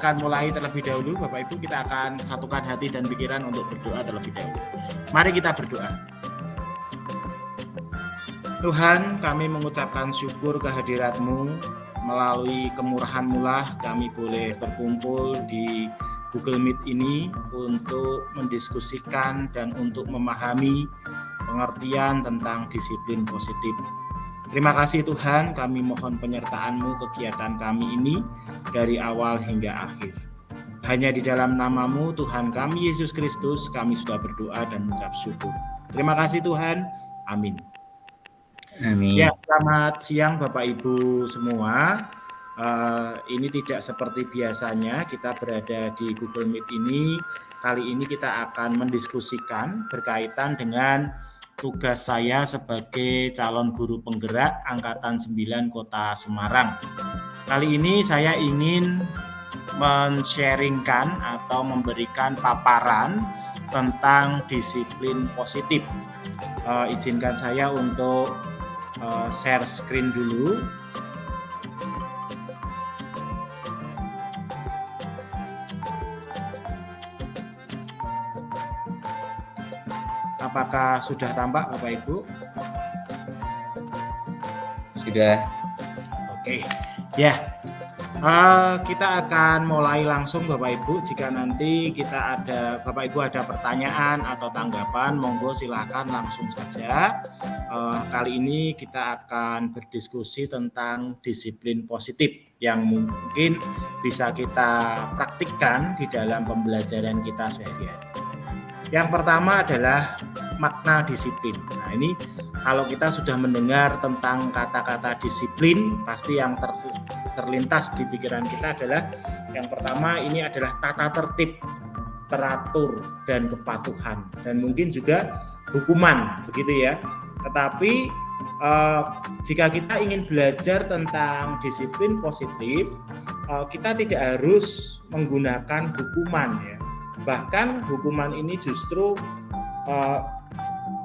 akan mulai terlebih dahulu. Bapak Ibu, kita akan satukan hati dan pikiran untuk berdoa terlebih dahulu. Mari kita berdoa. Tuhan, kami mengucapkan syukur kehadirat-Mu. Melalui kemurahan-Mu lah kami boleh berkumpul di Google Meet ini untuk mendiskusikan dan untuk memahami pengertian tentang disiplin positif. Terima kasih Tuhan, kami mohon penyertaan-Mu kegiatan kami ini dari awal hingga akhir. Hanya di dalam nama-Mu Tuhan kami Yesus Kristus kami sudah berdoa dan mengucap syukur. Terima kasih Tuhan, amin. Amin. Ya, selamat siang Bapak Ibu semua. Ini tidak seperti biasanya kita berada di Google Meet ini. Kali ini kita akan mendiskusikan berkaitan dengan tugas saya sebagai calon guru penggerak Angkatan 9 Kota Semarang. Kali ini saya ingin men-sharingkan atau memberikan paparan tentang disiplin positif. Izinkan saya untuk share screen dulu. Apakah sudah tampak Bapak Ibu? Sudah. Oke. Ya. Kita akan mulai langsung Bapak Ibu. Jika nanti Bapak Ibu ada pertanyaan atau tanggapan, monggo silakan langsung saja. Kali ini kita akan berdiskusi tentang disiplin positif yang mungkin bisa kita praktikkan di dalam pembelajaran kita sehari-hari. Yang pertama adalah makna disiplin. Nah, ini kalau kita sudah mendengar tentang kata-kata disiplin, pasti yang terlintas di pikiran kita adalah yang pertama ini adalah tata tertib, teratur, dan kepatuhan. Dan mungkin juga hukuman, begitu ya. Tetapi jika kita ingin belajar tentang disiplin positif, kita tidak harus menggunakan hukuman ya. Bahkan hukuman ini justru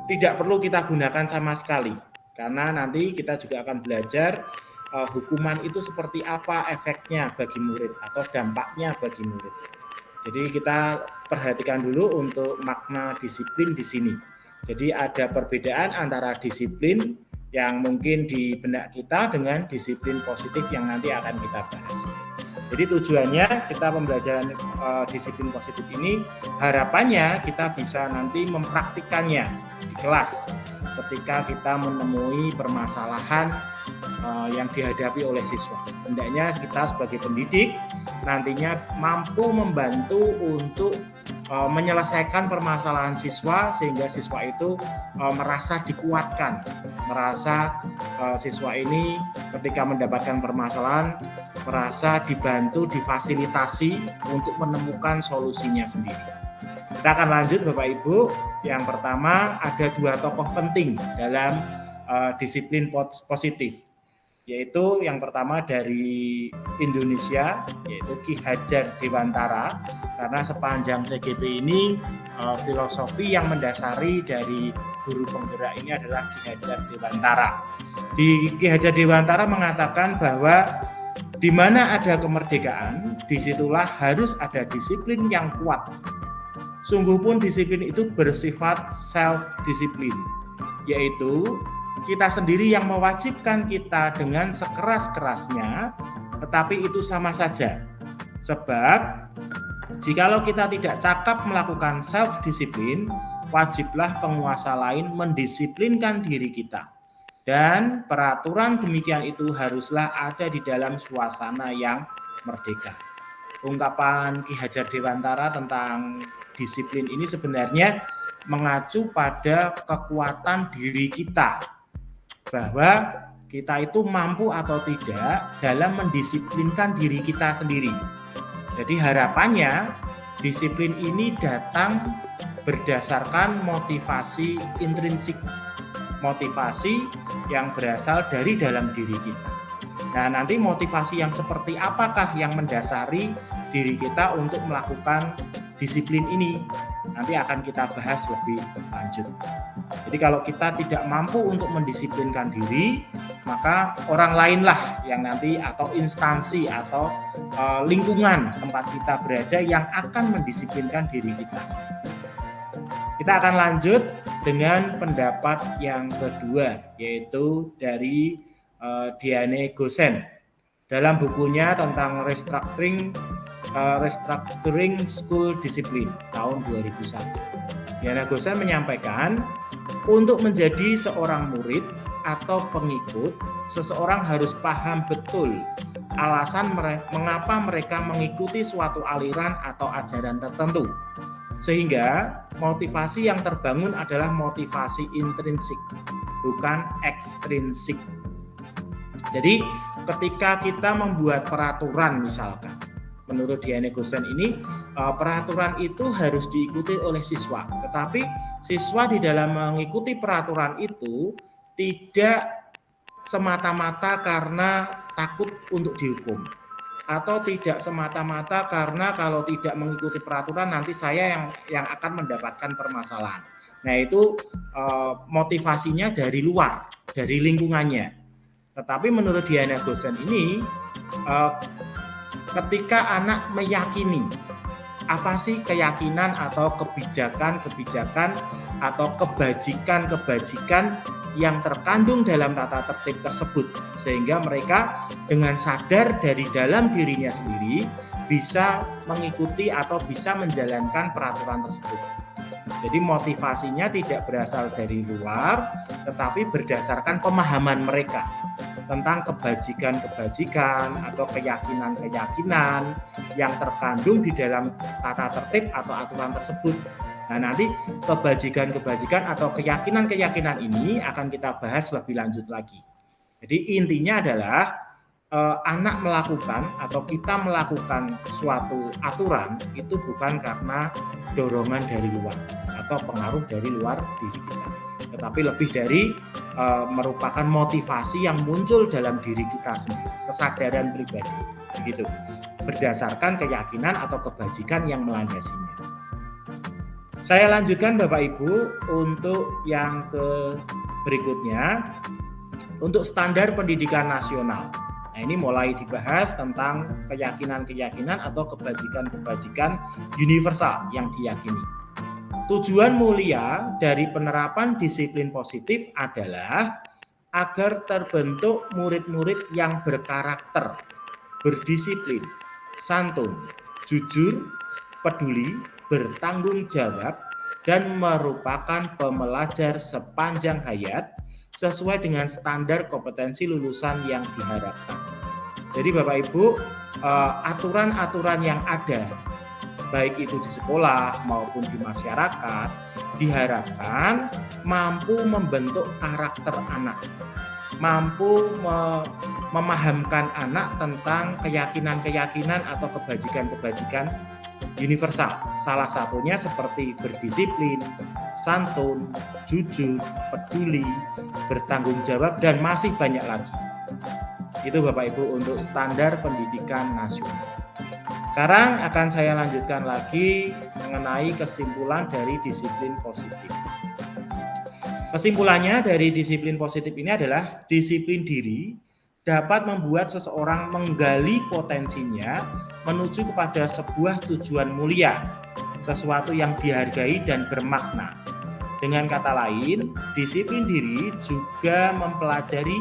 tidak perlu kita gunakan sama sekali, karena nanti kita juga akan belajar hukuman itu seperti apa efeknya bagi murid atau dampaknya bagi murid. Jadi kita perhatikan dulu untuk makna disiplin di sini. Jadi ada perbedaan antara disiplin yang mungkin di benak kita dengan disiplin positif yang nanti akan kita bahas. Jadi tujuannya kita pembelajaran disiplin positif ini harapannya kita bisa nanti mempraktikkannya di kelas ketika kita menemui permasalahan yang dihadapi oleh siswa. Hendaknya kita sebagai pendidik nantinya mampu membantu untuk menyelesaikan permasalahan siswa sehingga siswa itu merasa dikuatkan, merasa siswa ini ketika mendapatkan permasalahan merasa dibantu, difasilitasi untuk menemukan solusinya sendiri. Kita akan lanjut Bapak Ibu. Yang pertama ada dua tokoh penting dalam disiplin positif, yaitu yang pertama dari Indonesia, yaitu Ki Hajar Dewantara, karena sepanjang CGP ini filosofi yang mendasari dari guru penggerak ini adalah Ki Hajar Dewantara. Ki Hajar Dewantara mengatakan bahwa di mana ada kemerdekaan, disitulah harus ada disiplin yang kuat. Sungguh pun disiplin itu bersifat self-disiplin, yaitu kita sendiri yang mewajibkan kita dengan sekeras-kerasnya, tetapi itu sama saja. Sebab, jikalau kita tidak cakap melakukan self-disiplin, wajiblah penguasa lain mendisiplinkan diri kita. Dan peraturan demikian itu haruslah ada di dalam suasana yang merdeka. Ungkapan Ki Hajar Dewantara tentang disiplin ini sebenarnya mengacu pada kekuatan diri kita, bahwa kita itu mampu atau tidak dalam mendisiplinkan diri kita sendiri. Jadi harapannya disiplin ini datang berdasarkan motivasi intrinsik, motivasi yang berasal dari dalam diri kita. Nah, nanti motivasi yang seperti apakah yang mendasari diri kita untuk melakukan disiplin ini? Nanti akan kita bahas lebih lanjut. Jadi kalau kita tidak mampu untuk mendisiplinkan diri, maka orang lainlah yang nanti atau instansi atau lingkungan tempat kita berada yang akan mendisiplinkan diri kita. Kita akan lanjut dengan pendapat yang kedua, yaitu dari Diane Gosen dalam bukunya tentang restructuring school discipline tahun 2001. Diane Gosen menyampaikan, untuk menjadi seorang murid atau pengikut, seseorang harus paham betul alasan mengapa mereka mengikuti suatu aliran atau ajaran tertentu. Sehingga motivasi yang terbangun adalah motivasi intrinsik, bukan ekstrinsik. Jadi ketika kita membuat peraturan misalkan, menurut Diane Gosen ini, peraturan itu harus diikuti oleh siswa. Tetapi siswa di dalam mengikuti peraturan itu tidak semata-mata karena takut untuk dihukum, atau tidak semata-mata karena kalau tidak mengikuti peraturan nanti saya yang akan mendapatkan permasalahan. Nah itu motivasinya dari luar, dari lingkungannya. Tetapi menurut Diane Gosen ini, ketika anak meyakini apa sih keyakinan atau kebijakan atau kebajikan yang terkandung dalam tata tertib tersebut, sehingga mereka dengan sadar dari dalam dirinya sendiri bisa mengikuti atau bisa menjalankan peraturan tersebut. Jadi motivasinya tidak berasal dari luar, tetapi berdasarkan pemahaman mereka tentang kebajikan atau keyakinan yang terkandung di dalam tata tertib atau aturan tersebut. Nah, nanti kebajikan atau keyakinan ini akan kita bahas lebih lanjut lagi. Jadi intinya adalah anak melakukan atau kita melakukan suatu aturan itu bukan karena dorongan dari luar atau pengaruh dari luar diri kita, tetapi lebih dari merupakan motivasi yang muncul dalam diri kita sendiri, kesadaran pribadi, begitu, berdasarkan keyakinan atau kebajikan yang melandasinya. Saya lanjutkan Bapak Ibu untuk yang berikutnya, untuk standar pendidikan nasional. Nah ini mulai dibahas tentang keyakinan atau kebajikan universal yang diyakini. Tujuan mulia dari penerapan disiplin positif adalah agar terbentuk murid-murid yang berkarakter, berdisiplin, santun, jujur, peduli, bertanggung jawab, dan merupakan pembelajar sepanjang hayat sesuai dengan standar kompetensi lulusan yang diharapkan. Jadi Bapak Ibu, aturan-aturan yang ada, baik itu di sekolah maupun di masyarakat, diharapkan mampu membentuk karakter anak, mampu memahamkan anak tentang keyakinan atau kebajikan universal. Salah satunya seperti berdisiplin, santun, jujur, peduli, bertanggung jawab, dan masih banyak lagi. Itu Bapak Ibu untuk standar pendidikan nasional. Sekarang akan saya lanjutkan lagi mengenai kesimpulan dari disiplin positif. Kesimpulannya dari disiplin positif ini adalah disiplin diri dapat membuat seseorang menggali potensinya menuju kepada sebuah tujuan mulia, sesuatu yang dihargai dan bermakna. Dengan kata lain, disiplin diri juga mempelajari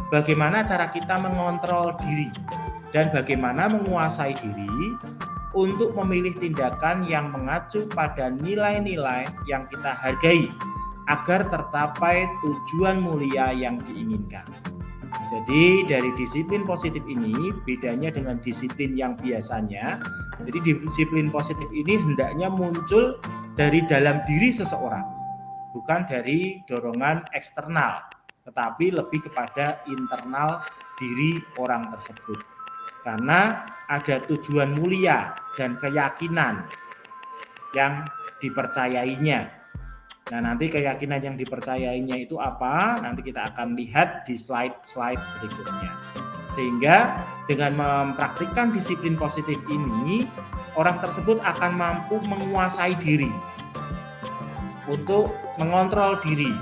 bagaimana cara kita mengontrol diri dan bagaimana menguasai diri untuk memilih tindakan yang mengacu pada nilai-nilai yang kita hargai agar tercapai tujuan mulia yang diinginkan. Jadi dari disiplin positif ini bedanya dengan disiplin yang biasanya. Jadi disiplin positif ini hendaknya muncul dari dalam diri seseorang, bukan dari dorongan eksternal, tetapi lebih kepada internal diri orang tersebut. Karena ada tujuan mulia dan keyakinan yang dipercayainya. Nah, nanti keyakinan yang dipercayainya itu apa? Nanti kita akan lihat di slide berikutnya. Sehingga dengan mempraktikkan disiplin positif ini, orang tersebut akan mampu menguasai diri untuk mengontrol diri,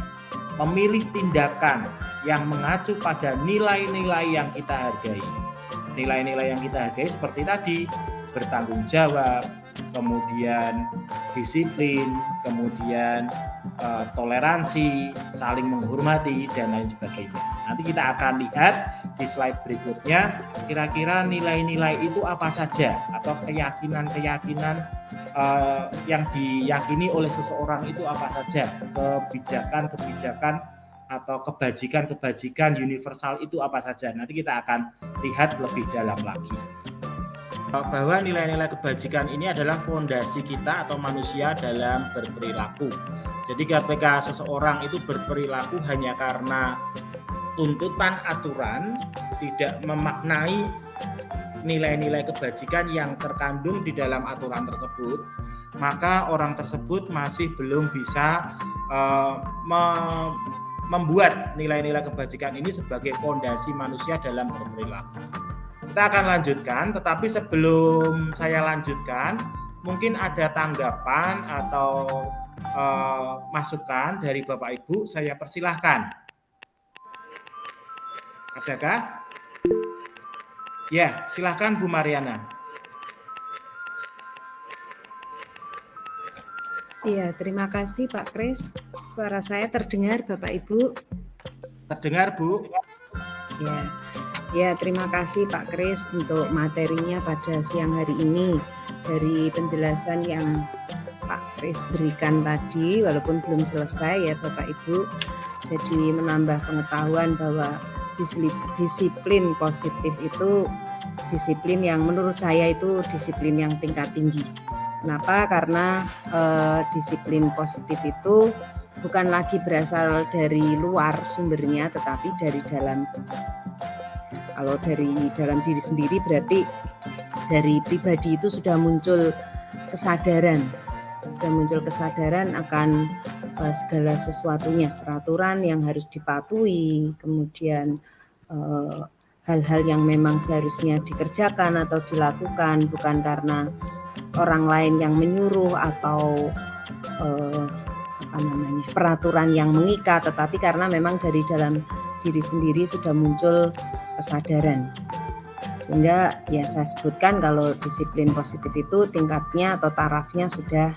memilih tindakan yang mengacu pada nilai-nilai yang kita hargai. nilai-nilai yang kita hargai seperti tadi, bertanggung jawab, kemudian disiplin, kemudian toleransi, saling menghormati, dan lain sebagainya. Nanti kita akan lihat di slide berikutnya, kira-kira nilai-nilai itu apa saja, atau keyakinan-keyakinan yang diyakini oleh seseorang itu apa saja, kebijakan-kebijakan atau kebajikan-kebajikan universal itu apa saja. Nanti kita akan lihat lebih dalam lagi. Bahwa nilai-nilai kebajikan ini adalah fondasi kita atau manusia dalam berperilaku. Jadi ketika seseorang itu berperilaku hanya karena tuntutan aturan, tidak memaknai nilai-nilai kebajikan yang terkandung di dalam aturan tersebut, maka orang tersebut masih belum bisa membuat nilai-nilai kebajikan ini sebagai fondasi manusia dalam berperilaku. Kita akan lanjutkan, tetapi sebelum saya lanjutkan, mungkin ada tanggapan atau masukan dari Bapak Ibu, saya persilahkan. Adakah? Ya, silahkan Bu Mariana. Iya, terima kasih Pak Kris. Suara saya terdengar Bapak Ibu? Terdengar Bu? Ya, terima kasih Pak Kris untuk materinya pada siang hari ini. Dari penjelasan yang Pak Kris berikan tadi, walaupun belum selesai ya Bapak Ibu, jadi menambah pengetahuan bahwa disiplin positif itu disiplin yang menurut saya itu disiplin yang tingkat tinggi. Kenapa? Karena disiplin positif itu bukan lagi berasal dari luar sumbernya, tetapi dari dalam. Kalau dari dalam diri sendiri berarti dari pribadi itu sudah muncul kesadaran akan segala sesuatunya, peraturan yang harus dipatuhi, kemudian hal-hal yang memang seharusnya dikerjakan atau dilakukan bukan karena orang lain yang menyuruh atau peraturan yang mengikat, tetapi karena memang dari dalam diri sendiri sudah muncul kesadaran. Sehingga ya saya sebutkan kalau disiplin positif itu tingkatnya atau tarafnya sudah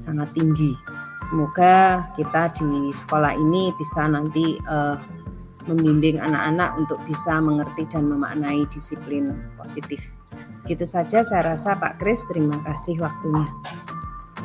sangat tinggi. Semoga kita di sekolah ini bisa nanti membimbing anak-anak untuk bisa mengerti dan memaknai disiplin positif. Gitu saja saya rasa Pak Kris, terima kasih waktunya.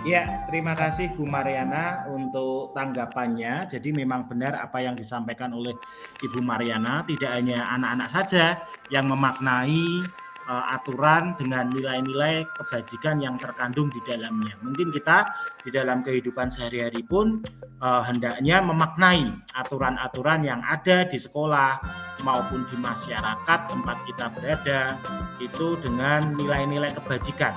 Ya, terima kasih Bu Mariana untuk tanggapannya. Jadi memang benar apa yang disampaikan oleh Ibu Mariana, tidak hanya anak-anak saja yang memaknai aturan dengan nilai-nilai kebajikan yang terkandung di dalamnya. Mungkin kita di dalam kehidupan sehari-hari pun hendaknya memaknai aturan-aturan yang ada di sekolah maupun di masyarakat tempat kita berada itu dengan nilai-nilai kebajikan.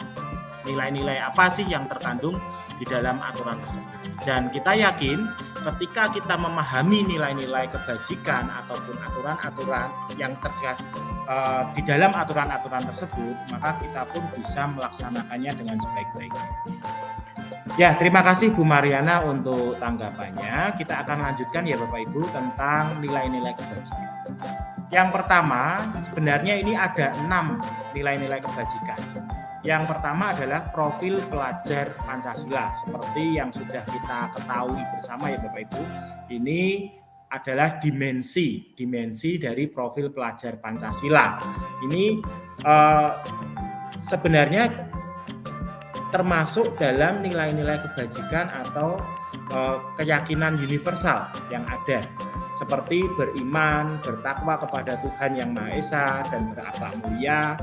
Nilai-nilai apa sih yang terkandung di dalam aturan tersebut. Dan kita yakin ketika kita memahami nilai-nilai kebajikan ataupun aturan-aturan yang terkait di dalam aturan-aturan tersebut, maka kita pun bisa melaksanakannya dengan sebaik-baiknya. Ya, terima kasih Bu Mariana untuk tanggapannya. Kita akan lanjutkan ya Bapak Ibu tentang nilai-nilai kebajikan. Yang pertama, sebenarnya ini ada 6 nilai-nilai kebajikan. Yang pertama adalah profil pelajar Pancasila. Seperti yang sudah kita ketahui bersama ya Bapak Ibu, ini adalah dimensi dari profil pelajar Pancasila. Ini sebenarnya termasuk dalam nilai-nilai kebajikan atau keyakinan universal yang ada. Seperti beriman, bertakwa kepada Tuhan Yang Maha Esa dan berakhlak mulia,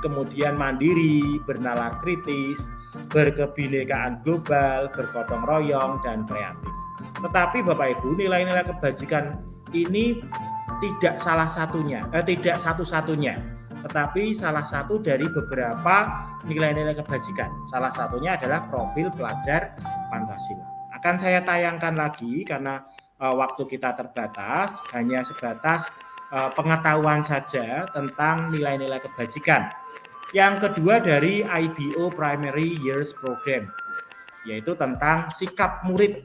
kemudian mandiri, bernalar kritis, berkebinekaan global, bergotong royong, dan kreatif. Tetapi Bapak Ibu, nilai-nilai kebajikan ini tidak tidak satu-satunya, tetapi salah satu dari beberapa nilai-nilai kebajikan. Salah satunya adalah profil pelajar Pancasila. Akan saya tayangkan lagi karena waktu kita terbatas, hanya sebatas pengetahuan saja tentang nilai-nilai kebajikan. Yang kedua dari IBO Primary Years Program, yaitu tentang sikap murid.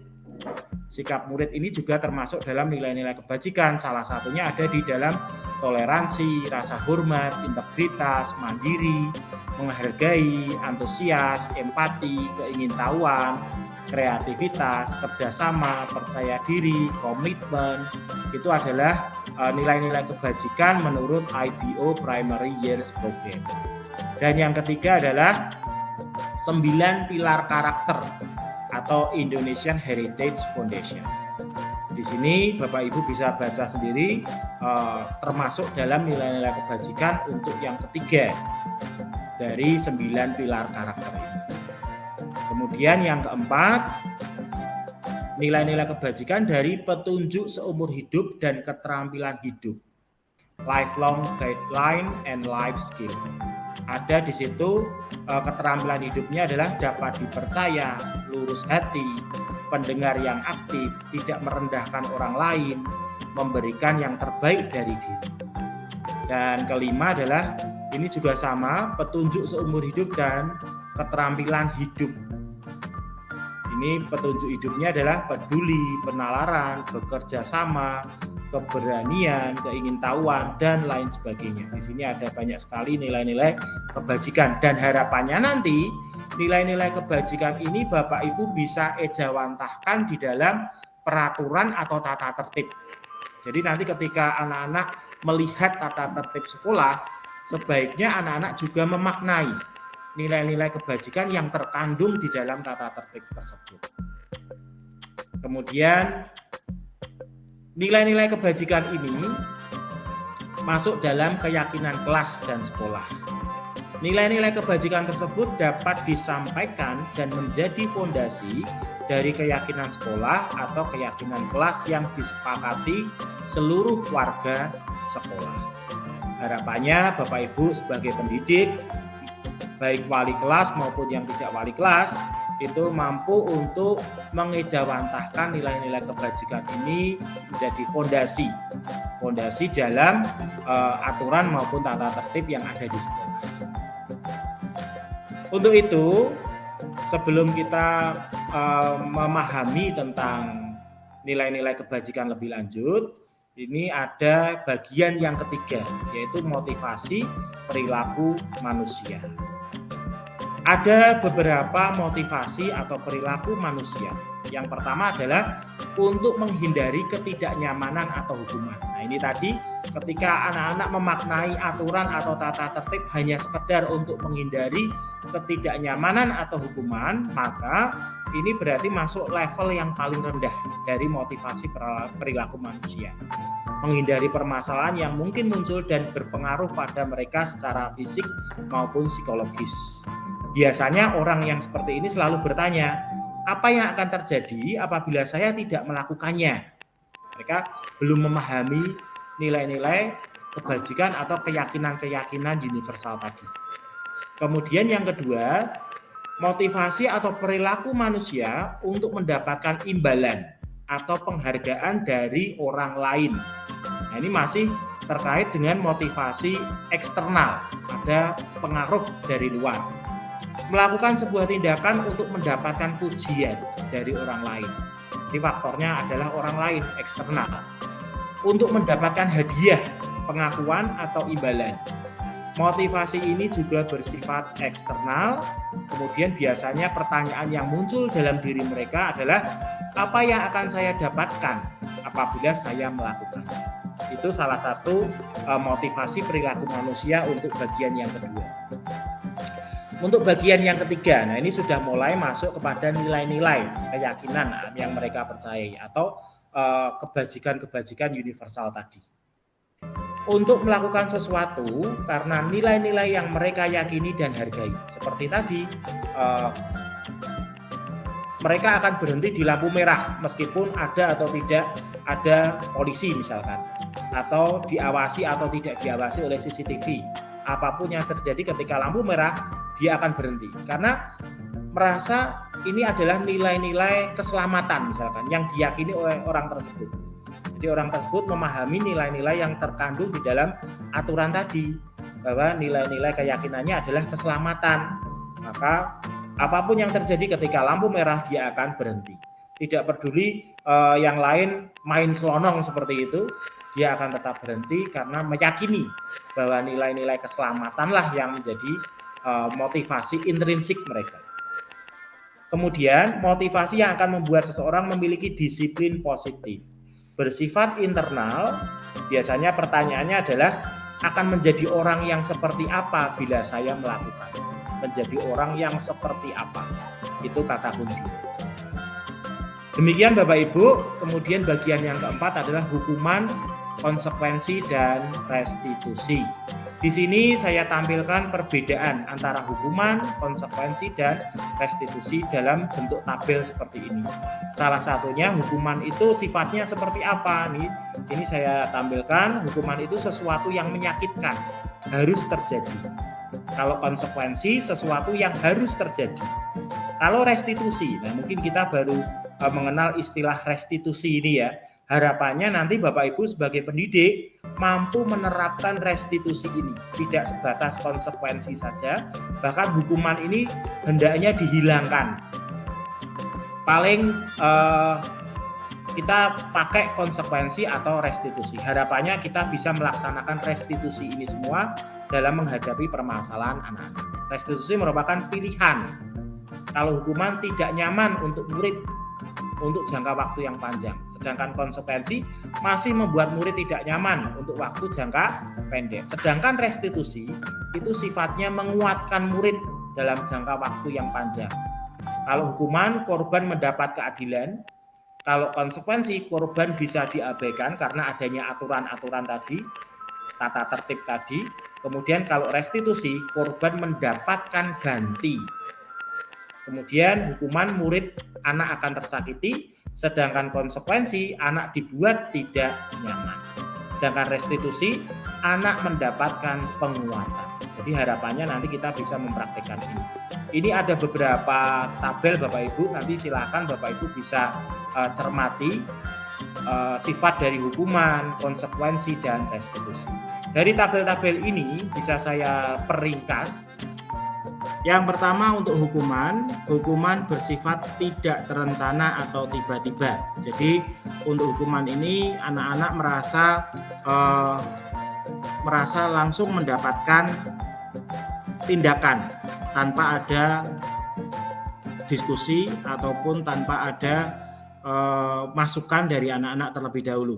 Sikap murid ini juga termasuk dalam nilai-nilai kebajikan. Salah satunya ada di dalam toleransi, rasa hormat, integritas, mandiri, menghargai, antusias, empati, keingintahuan, kreativitas, kerjasama, percaya diri, komitmen. Itu adalah nilai-nilai kebajikan menurut IPO Primary Years Program. Dan yang ketiga adalah 9 pilar karakter atau Indonesian Heritage Foundation. Di sini Bapak Ibu bisa baca sendiri, termasuk dalam nilai-nilai kebajikan untuk yang ketiga dari 9 pilar karakter ini. Kemudian yang keempat, nilai-nilai kebajikan dari petunjuk seumur hidup dan keterampilan hidup, lifelong guideline and life skill. Ada di situ keterampilan hidupnya adalah dapat dipercaya, lurus hati, pendengar yang aktif, tidak merendahkan orang lain, memberikan yang terbaik dari diri. Dan kelima adalah ini juga sama, petunjuk seumur hidup dan keterampilan hidup. Ini petunjuk hidupnya adalah peduli, penalaran, bekerja sama, keberanian, keingintahuan, dan lain sebagainya. Di sini ada banyak sekali nilai-nilai kebajikan, dan harapannya nanti nilai-nilai kebajikan ini Bapak Ibu bisa ejawantahkan di dalam peraturan atau tata tertib. Jadi nanti ketika anak-anak melihat tata tertib sekolah, sebaiknya anak-anak juga memaknai nilai-nilai kebajikan yang terkandung di dalam tata tertib tersebut. Kemudian nilai-nilai kebajikan ini masuk dalam keyakinan kelas dan sekolah. Nilai-nilai kebajikan tersebut dapat disampaikan dan menjadi fondasi dari keyakinan sekolah atau keyakinan kelas yang disepakati seluruh warga sekolah. Harapannya Bapak Ibu sebagai pendidik, baik wali kelas maupun yang tidak wali kelas, itu mampu untuk mengejawantahkan nilai-nilai kebajikan ini menjadi fondasi dalam aturan maupun tata tertib yang ada di sekolah. Untuk itu, sebelum kita memahami tentang nilai-nilai kebajikan lebih lanjut, ini ada bagian yang ketiga, yaitu motivasi perilaku manusia. Ada beberapa motivasi atau perilaku manusia. Yang pertama adalah untuk menghindari ketidaknyamanan atau hukuman. Nah, ini tadi ketika anak-anak memaknai aturan atau tata tertib hanya sekedar untuk menghindari ketidaknyamanan atau hukuman, maka ini berarti masuk level yang paling rendah dari motivasi perilaku manusia. Menghindari permasalahan yang mungkin muncul dan berpengaruh pada mereka secara fisik maupun psikologis. Biasanya orang yang seperti ini selalu bertanya, apa yang akan terjadi apabila saya tidak melakukannya? Mereka belum memahami nilai-nilai kebajikan atau keyakinan-keyakinan universal tadi. Kemudian yang kedua, motivasi atau perilaku manusia untuk mendapatkan imbalan atau penghargaan dari orang lain. Nah, ini masih terkait dengan motivasi eksternal, ada pengaruh dari luar. Melakukan sebuah tindakan untuk mendapatkan pujian dari orang lain. Jadi faktornya adalah orang lain, eksternal. Untuk mendapatkan hadiah, pengakuan atau imbalan. Motivasi ini juga bersifat eksternal. Kemudian biasanya pertanyaan yang muncul dalam diri mereka adalah, apa yang akan saya dapatkan apabila saya melakukannya? Itu salah satu motivasi perilaku manusia untuk bagian yang kedua. Untuk bagian yang ketiga, nah ini sudah mulai masuk kepada nilai-nilai keyakinan yang mereka percayai atau kebajikan-kebajikan universal tadi. Untuk melakukan sesuatu karena nilai-nilai yang mereka yakini dan hargai. Seperti tadi, mereka akan berhenti di lampu merah meskipun ada atau tidak ada polisi misalkan, atau diawasi atau tidak diawasi oleh CCTV. Apapun yang terjadi ketika lampu merah, dia akan berhenti karena merasa ini adalah nilai-nilai keselamatan misalkan yang diyakini oleh orang tersebut. Jadi orang tersebut memahami nilai-nilai yang terkandung di dalam aturan tadi, bahwa nilai-nilai keyakinannya adalah keselamatan. Maka apapun yang terjadi ketika lampu merah, dia akan berhenti. Tidak peduli yang lain main selonong seperti itu, dia akan tetap berhenti karena meyakini bahwa nilai-nilai keselamatanlah yang menjadi motivasi intrinsik mereka. Kemudian motivasi yang akan membuat seseorang memiliki disiplin positif. Bersifat internal, biasanya pertanyaannya adalah akan menjadi orang yang seperti apa bila saya melakukan. Menjadi orang yang seperti apa, itu kata kunci. Demikian Bapak Ibu. Kemudian bagian yang keempat adalah hukuman, konsekuensi, dan restitusi. Di sini saya tampilkan perbedaan antara hukuman, konsekuensi, dan restitusi dalam bentuk tabel seperti ini. Salah satunya hukuman itu sifatnya seperti apa nih? Ini saya tampilkan, hukuman itu sesuatu yang menyakitkan, harus terjadi. Kalau konsekuensi sesuatu yang harus terjadi. Kalau restitusi, nah mungkin kita baru mengenal istilah restitusi ini ya. Harapannya nanti Bapak Ibu sebagai pendidik mampu menerapkan restitusi ini, tidak sebatas konsekuensi saja, bahkan hukuman ini hendaknya dihilangkan. Paling kita pakai konsekuensi atau restitusi. Harapannya kita bisa melaksanakan restitusi ini semua dalam menghadapi permasalahan anak-anak. Restitusi merupakan pilihan. Kalau hukuman tidak nyaman untuk murid untuk jangka waktu yang panjang, sedangkan konsekuensi masih membuat murid tidak nyaman untuk waktu jangka pendek. Sedangkan restitusi itu sifatnya menguatkan murid dalam jangka waktu yang panjang. Kalau hukuman, korban mendapat keadilan. Kalau konsekuensi, korban bisa diabaikan karena adanya aturan-aturan tadi, tata tertib tadi. Kemudian kalau restitusi, korban mendapatkan ganti. Kemudian hukuman, murid, anak akan tersakiti, sedangkan konsekuensi anak dibuat tidak nyaman. Sedangkan restitusi, anak mendapatkan penguatan. Jadi harapannya nanti kita bisa mempraktikkan ini. Ini ada beberapa tabel Bapak Ibu, nanti silakan Bapak Ibu bisa cermati sifat dari hukuman, konsekuensi, dan restitusi. Dari tabel-tabel ini bisa saya peringkas. Yang pertama untuk hukuman bersifat tidak terencana atau tiba-tiba. Jadi untuk hukuman ini anak-anak merasa langsung mendapatkan tindakan tanpa ada diskusi ataupun tanpa ada masukan dari anak-anak terlebih dahulu.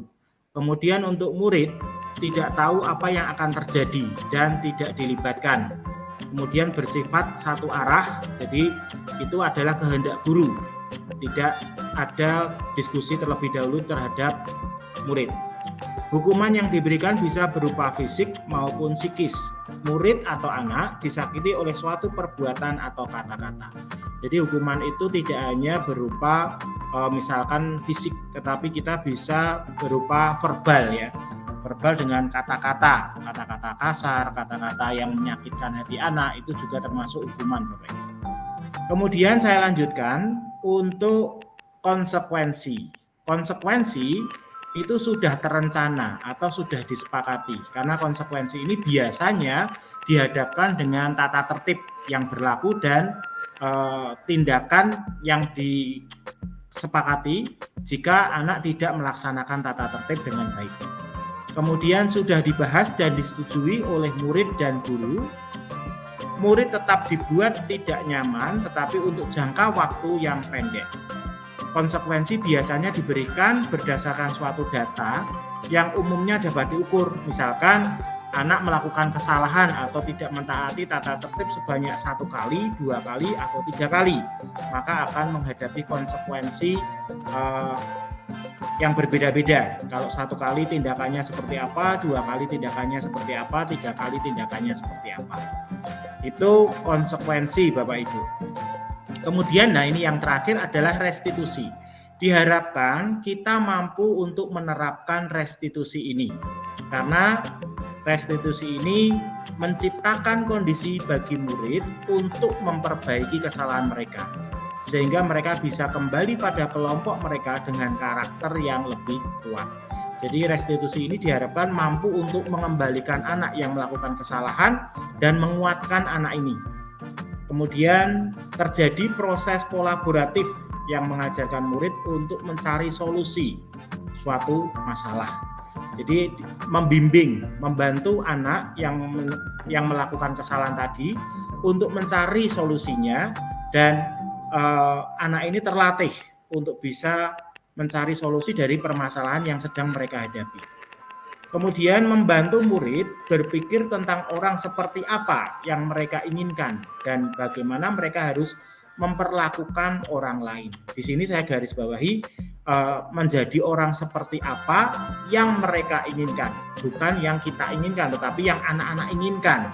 Kemudian untuk murid tidak tahu apa yang akan terjadi dan tidak dilibatkan. Kemudian bersifat satu arah, jadi itu adalah kehendak guru, tidak ada diskusi terlebih dahulu terhadap murid. Hukuman yang diberikan bisa berupa fisik maupun psikis. Murid atau anak disakiti oleh suatu perbuatan atau kata-kata. Jadi hukuman itu tidak hanya berupa misalkan fisik, tetapi kita bisa berupa verbal ya. Verbal dengan kata-kata kasar, kata-kata yang menyakitkan hati anak, itu juga termasuk hukuman Bapak Ibu. Kemudian saya lanjutkan untuk konsekuensi. Konsekuensi itu sudah terencana atau sudah disepakati, karena konsekuensi ini biasanya dihadapkan dengan tata tertib yang berlaku dan tindakan yang disepakati jika anak tidak melaksanakan tata tertib dengan baik. Kemudian sudah dibahas dan disetujui oleh murid dan guru. Murid tetap dibuat tidak nyaman, tetapi untuk jangka waktu yang pendek. Konsekuensi biasanya diberikan berdasarkan suatu data yang umumnya dapat diukur. Misalkan anak melakukan kesalahan atau tidak mentaati tata tertib sebanyak 1 kali, 2 kali, atau 3 kali, maka akan menghadapi konsekuensi yang berbeda-beda. Kalau 1 kali tindakannya seperti apa, 2 kali tindakannya seperti apa, 3 kali tindakannya seperti apa. Itu konsekuensi Bapak Ibu. Kemudian ini yang terakhir adalah restitusi. Diharapkan kita mampu untuk menerapkan restitusi ini. Karena restitusi ini menciptakan kondisi bagi murid untuk memperbaiki kesalahan mereka, sehingga mereka bisa kembali pada kelompok mereka dengan karakter yang lebih kuat. Jadi restitusi ini diharapkan mampu untuk mengembalikan anak yang melakukan kesalahan dan menguatkan anak ini. Kemudian terjadi proses kolaboratif yang mengajarkan murid untuk mencari solusi suatu masalah. Jadi membimbing, membantu anak yang melakukan kesalahan tadi untuk mencari solusinya, dan anak ini terlatih untuk bisa mencari solusi dari permasalahan yang sedang mereka hadapi. Kemudian membantu murid berpikir tentang orang seperti apa yang mereka inginkan dan bagaimana mereka harus memperlakukan orang lain. Di sini saya garis bawahi menjadi orang seperti apa yang mereka inginkan, bukan yang kita inginkan, tetapi yang anak-anak inginkan.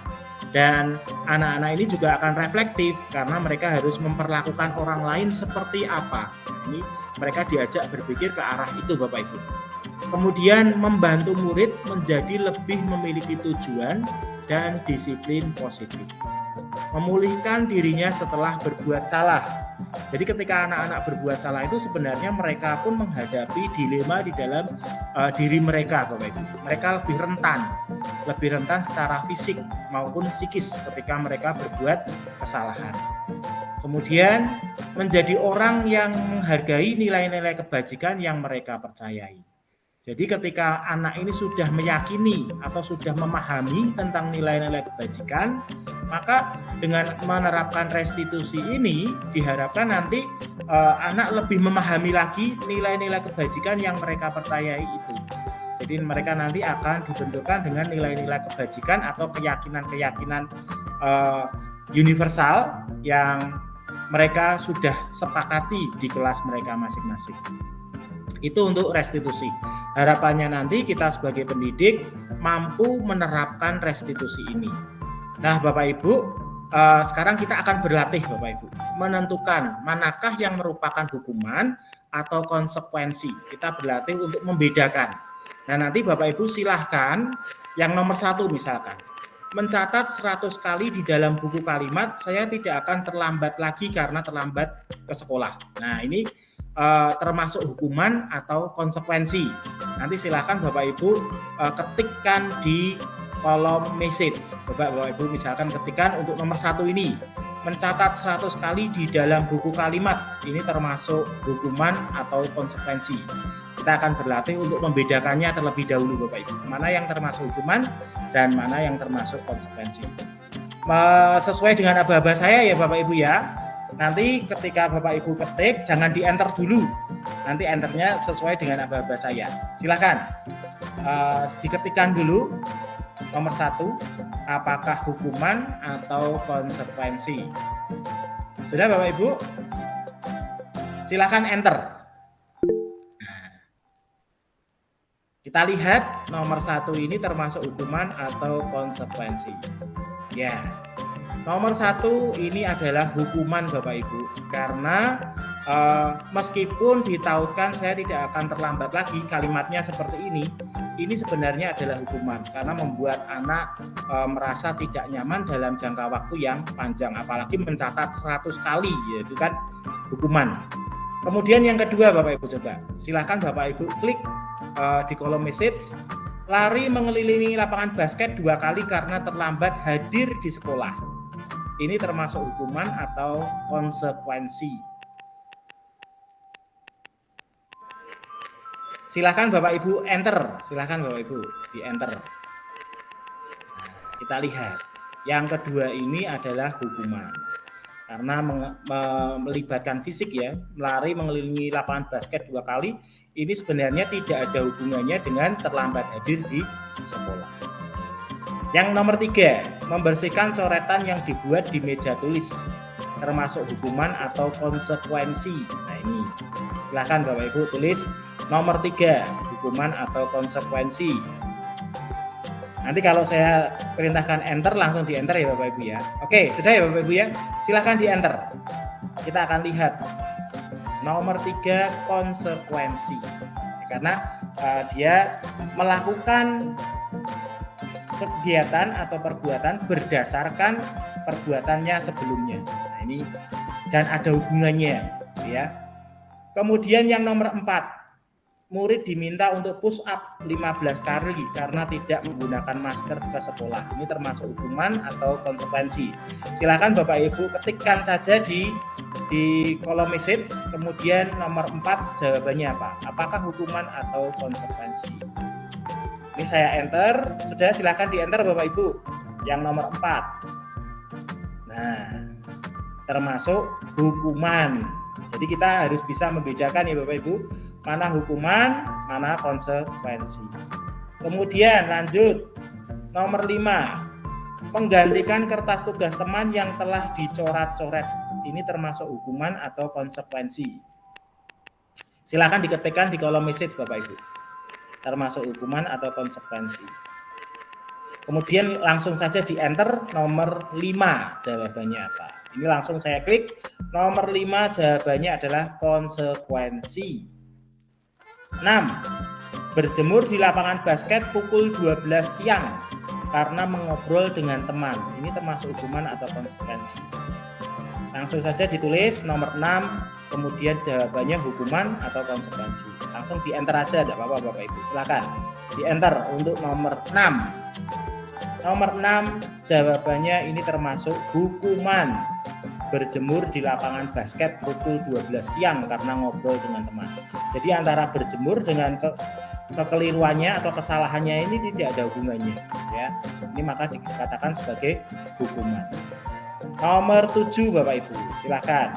Dan anak-anak ini juga akan reflektif karena mereka harus memperlakukan orang lain seperti apa. Ini mereka diajak berpikir ke arah itu, Bapak Ibu. Kemudian membantu murid menjadi lebih memiliki tujuan dan disiplin positif. Memulihkan dirinya setelah berbuat salah. Jadi ketika anak-anak berbuat salah itu sebenarnya mereka pun menghadapi dilema di dalam diri mereka, Bapak Ibu. Mereka lebih rentan secara fisik maupun psikis ketika mereka berbuat kesalahan. Kemudian menjadi orang yang menghargai nilai-nilai kebajikan yang mereka percayai. Jadi ketika anak ini sudah meyakini atau sudah memahami tentang nilai-nilai kebajikan, maka dengan menerapkan restitusi ini diharapkan nanti anak lebih memahami lagi nilai-nilai kebajikan yang mereka percayai itu. Jadi mereka nanti akan dibentukkan dengan nilai-nilai kebajikan atau keyakinan-keyakinan universal yang mereka sudah sepakati di kelas mereka masing-masing. Itu untuk restitusi. Harapannya nanti kita sebagai pendidik mampu menerapkan restitusi ini. Nah, Bapak Ibu, sekarang kita akan berlatih, Bapak Ibu, menentukan manakah yang merupakan hukuman atau konsekuensi. Kita berlatih untuk membedakan. Nah, nanti Bapak Ibu silahkan yang nomor 1 misalkan, mencatat 100 kali di dalam buku kalimat, saya tidak akan terlambat lagi karena terlambat ke sekolah. Nah, ini termasuk hukuman atau konsekuensi. Nanti silakan Bapak Ibu ketikkan di kolom message. Coba Bapak Ibu misalkan ketikkan untuk nomor 1 ini, mencatat 100 kali di dalam buku kalimat. Ini termasuk hukuman atau konsekuensi. Kita akan berlatih untuk membedakannya terlebih dahulu, Bapak Ibu. Mana yang termasuk hukuman dan mana yang termasuk konsekuensi. Sesuai dengan aba-aba saya ya Bapak Ibu ya. Nanti ketika Bapak Ibu ketik, jangan di-enter dulu. Nanti enternya sesuai dengan aba-aba saya. Silakan diketikkan dulu nomor 1, apakah hukuman atau konsekuensi. Sudah Bapak Ibu? Silakan enter. Nah, kita lihat nomor 1 ini termasuk hukuman atau konsekuensi. Ya. Nomor 1 ini adalah hukuman Bapak Ibu, karena meskipun ditautkan saya tidak akan terlambat lagi, kalimatnya seperti ini sebenarnya adalah hukuman karena membuat anak merasa tidak nyaman dalam jangka waktu yang panjang, apalagi mencatat 100 kali, yaitu kan hukuman. Kemudian yang kedua Bapak Ibu, coba silahkan Bapak Ibu klik di kolom message, lari mengelilingi lapangan basket 2 kali karena terlambat hadir di sekolah. Ini termasuk hukuman atau konsekuensi. Silakan Bapak Ibu enter. Silakan Bapak Ibu di enter. Nah, kita lihat. Yang kedua ini adalah hukuman. Karena melibatkan fisik ya, lari mengelilingi lapangan basket 2 kali, ini sebenarnya tidak ada hubungannya dengan terlambat hadir di sekolah. Yang nomor 3, membersihkan coretan yang dibuat di meja tulis, termasuk hukuman atau konsekuensi. Nah ini, silakan Bapak Ibu tulis nomor 3, hukuman atau konsekuensi. Nanti kalau saya perintahkan enter, langsung di enter ya Bapak Ibu ya. Oke, sudah ya Bapak Ibu ya, silakan di enter. Kita akan lihat nomor 3, konsekuensi. Karena dia melakukan kegiatan atau perbuatan berdasarkan perbuatannya sebelumnya. Nah, ini dan ada hubungannya, ya. Kemudian yang nomor 4, murid diminta untuk push up 15 kali karena tidak menggunakan masker ke sekolah. Ini termasuk hukuman atau konsekuensi. Silakan Bapak Ibu ketikkan saja di kolom message. Kemudian nomor 4 jawabannya apa? Apakah hukuman atau konsekuensi? Ini saya enter, sudah silakan di enter Bapak Ibu. Yang nomor 4. Nah, termasuk hukuman. Jadi kita harus bisa membedakan ya Bapak Ibu, mana hukuman, mana konsekuensi. Kemudian lanjut, nomor 5. Menggantikan kertas tugas teman yang telah dicoret-coret. Ini termasuk hukuman atau konsekuensi. Silakan diketikkan di kolom message Bapak Ibu. Termasuk hukuman atau konsekuensi. Kemudian langsung saja di enter nomor 5 jawabannya apa. Ini langsung saya klik. Nomor 5 jawabannya adalah konsekuensi. 6. Berjemur di lapangan basket pukul 12 siang karena mengobrol dengan teman. Ini termasuk hukuman atau konsekuensi. Langsung saja ditulis nomor 6, kemudian jawabannya hukuman atau konsekuensi. Langsung di enter aja, tidak apa-apa Bapak Ibu. Silakan di enter untuk nomor 6. Nomor 6 jawabannya ini termasuk hukuman. Berjemur di lapangan basket pukul 12 siang karena ngobrol dengan teman. Jadi antara berjemur dengan kekeliruannya atau kesalahannya ini tidak ada hubungannya, ya. Ini maka dikatakan sebagai hukuman. Nomor 7 Bapak Ibu, silakan.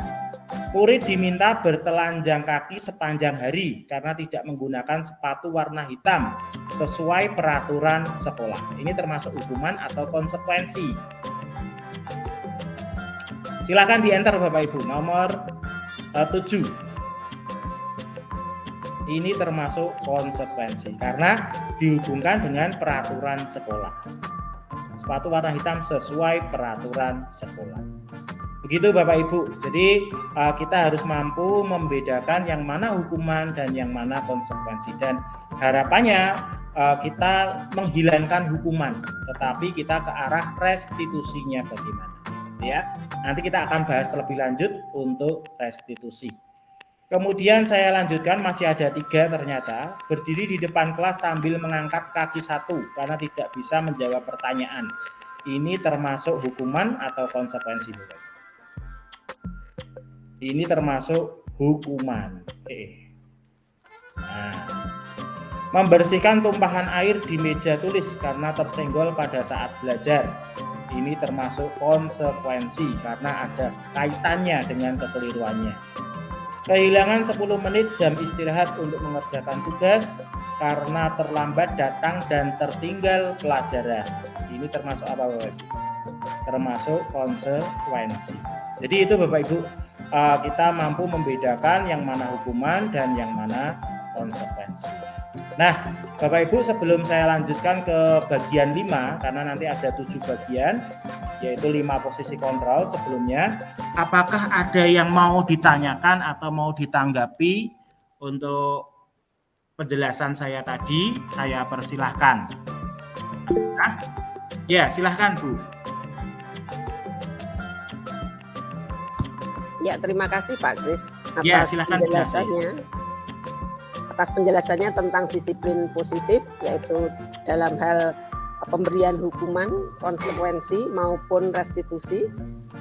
Murid diminta bertelanjang kaki sepanjang hari karena tidak menggunakan sepatu warna hitam sesuai peraturan sekolah. Ini termasuk hukuman atau konsekuensi. Silakan di enter Bapak Ibu. Nomor 7. Ini termasuk konsekuensi karena dihubungkan dengan peraturan sekolah. Sepatu warna hitam sesuai peraturan sekolah. Begitu Bapak Ibu. Jadi kita harus mampu membedakan yang mana hukuman dan yang mana konsekuensi. Dan harapannya kita menghilangkan hukuman, tetapi kita ke arah restitusinya bagaimana. Ya, nanti kita akan bahas lebih lanjut untuk restitusi. Kemudian saya lanjutkan, masih ada 3 ternyata. Berdiri di depan kelas sambil mengangkat kaki 1 karena tidak bisa menjawab pertanyaan. Ini termasuk hukuman atau konsekuensi? Ini termasuk hukuman. Nah, membersihkan tumpahan air di meja tulis karena tersenggol pada saat belajar. Ini termasuk konsekuensi karena ada kaitannya dengan kekeliruannya. Kehilangan 10 menit jam istirahat untuk mengerjakan tugas karena terlambat datang dan tertinggal pelajaran. Ini termasuk apa Bapak Ibu? Termasuk konsekuensi. Jadi itu Bapak Ibu, kita mampu membedakan yang mana hukuman dan yang mana konsekuensi. Nah Bapak Ibu, sebelum saya lanjutkan ke bagian 5, karena nanti ada 7 bagian, yaitu 5 posisi kontrol sebelumnya, apakah ada yang mau ditanyakan atau mau ditanggapi untuk penjelasan saya tadi? Saya persilahkan. Nah, ya silahkan Bu. Ya, terima kasih Pak Kris atas penjelasannya. Atas penjelasannya tentang disiplin positif, yaitu dalam hal pemberian hukuman, konsekuensi maupun restitusi.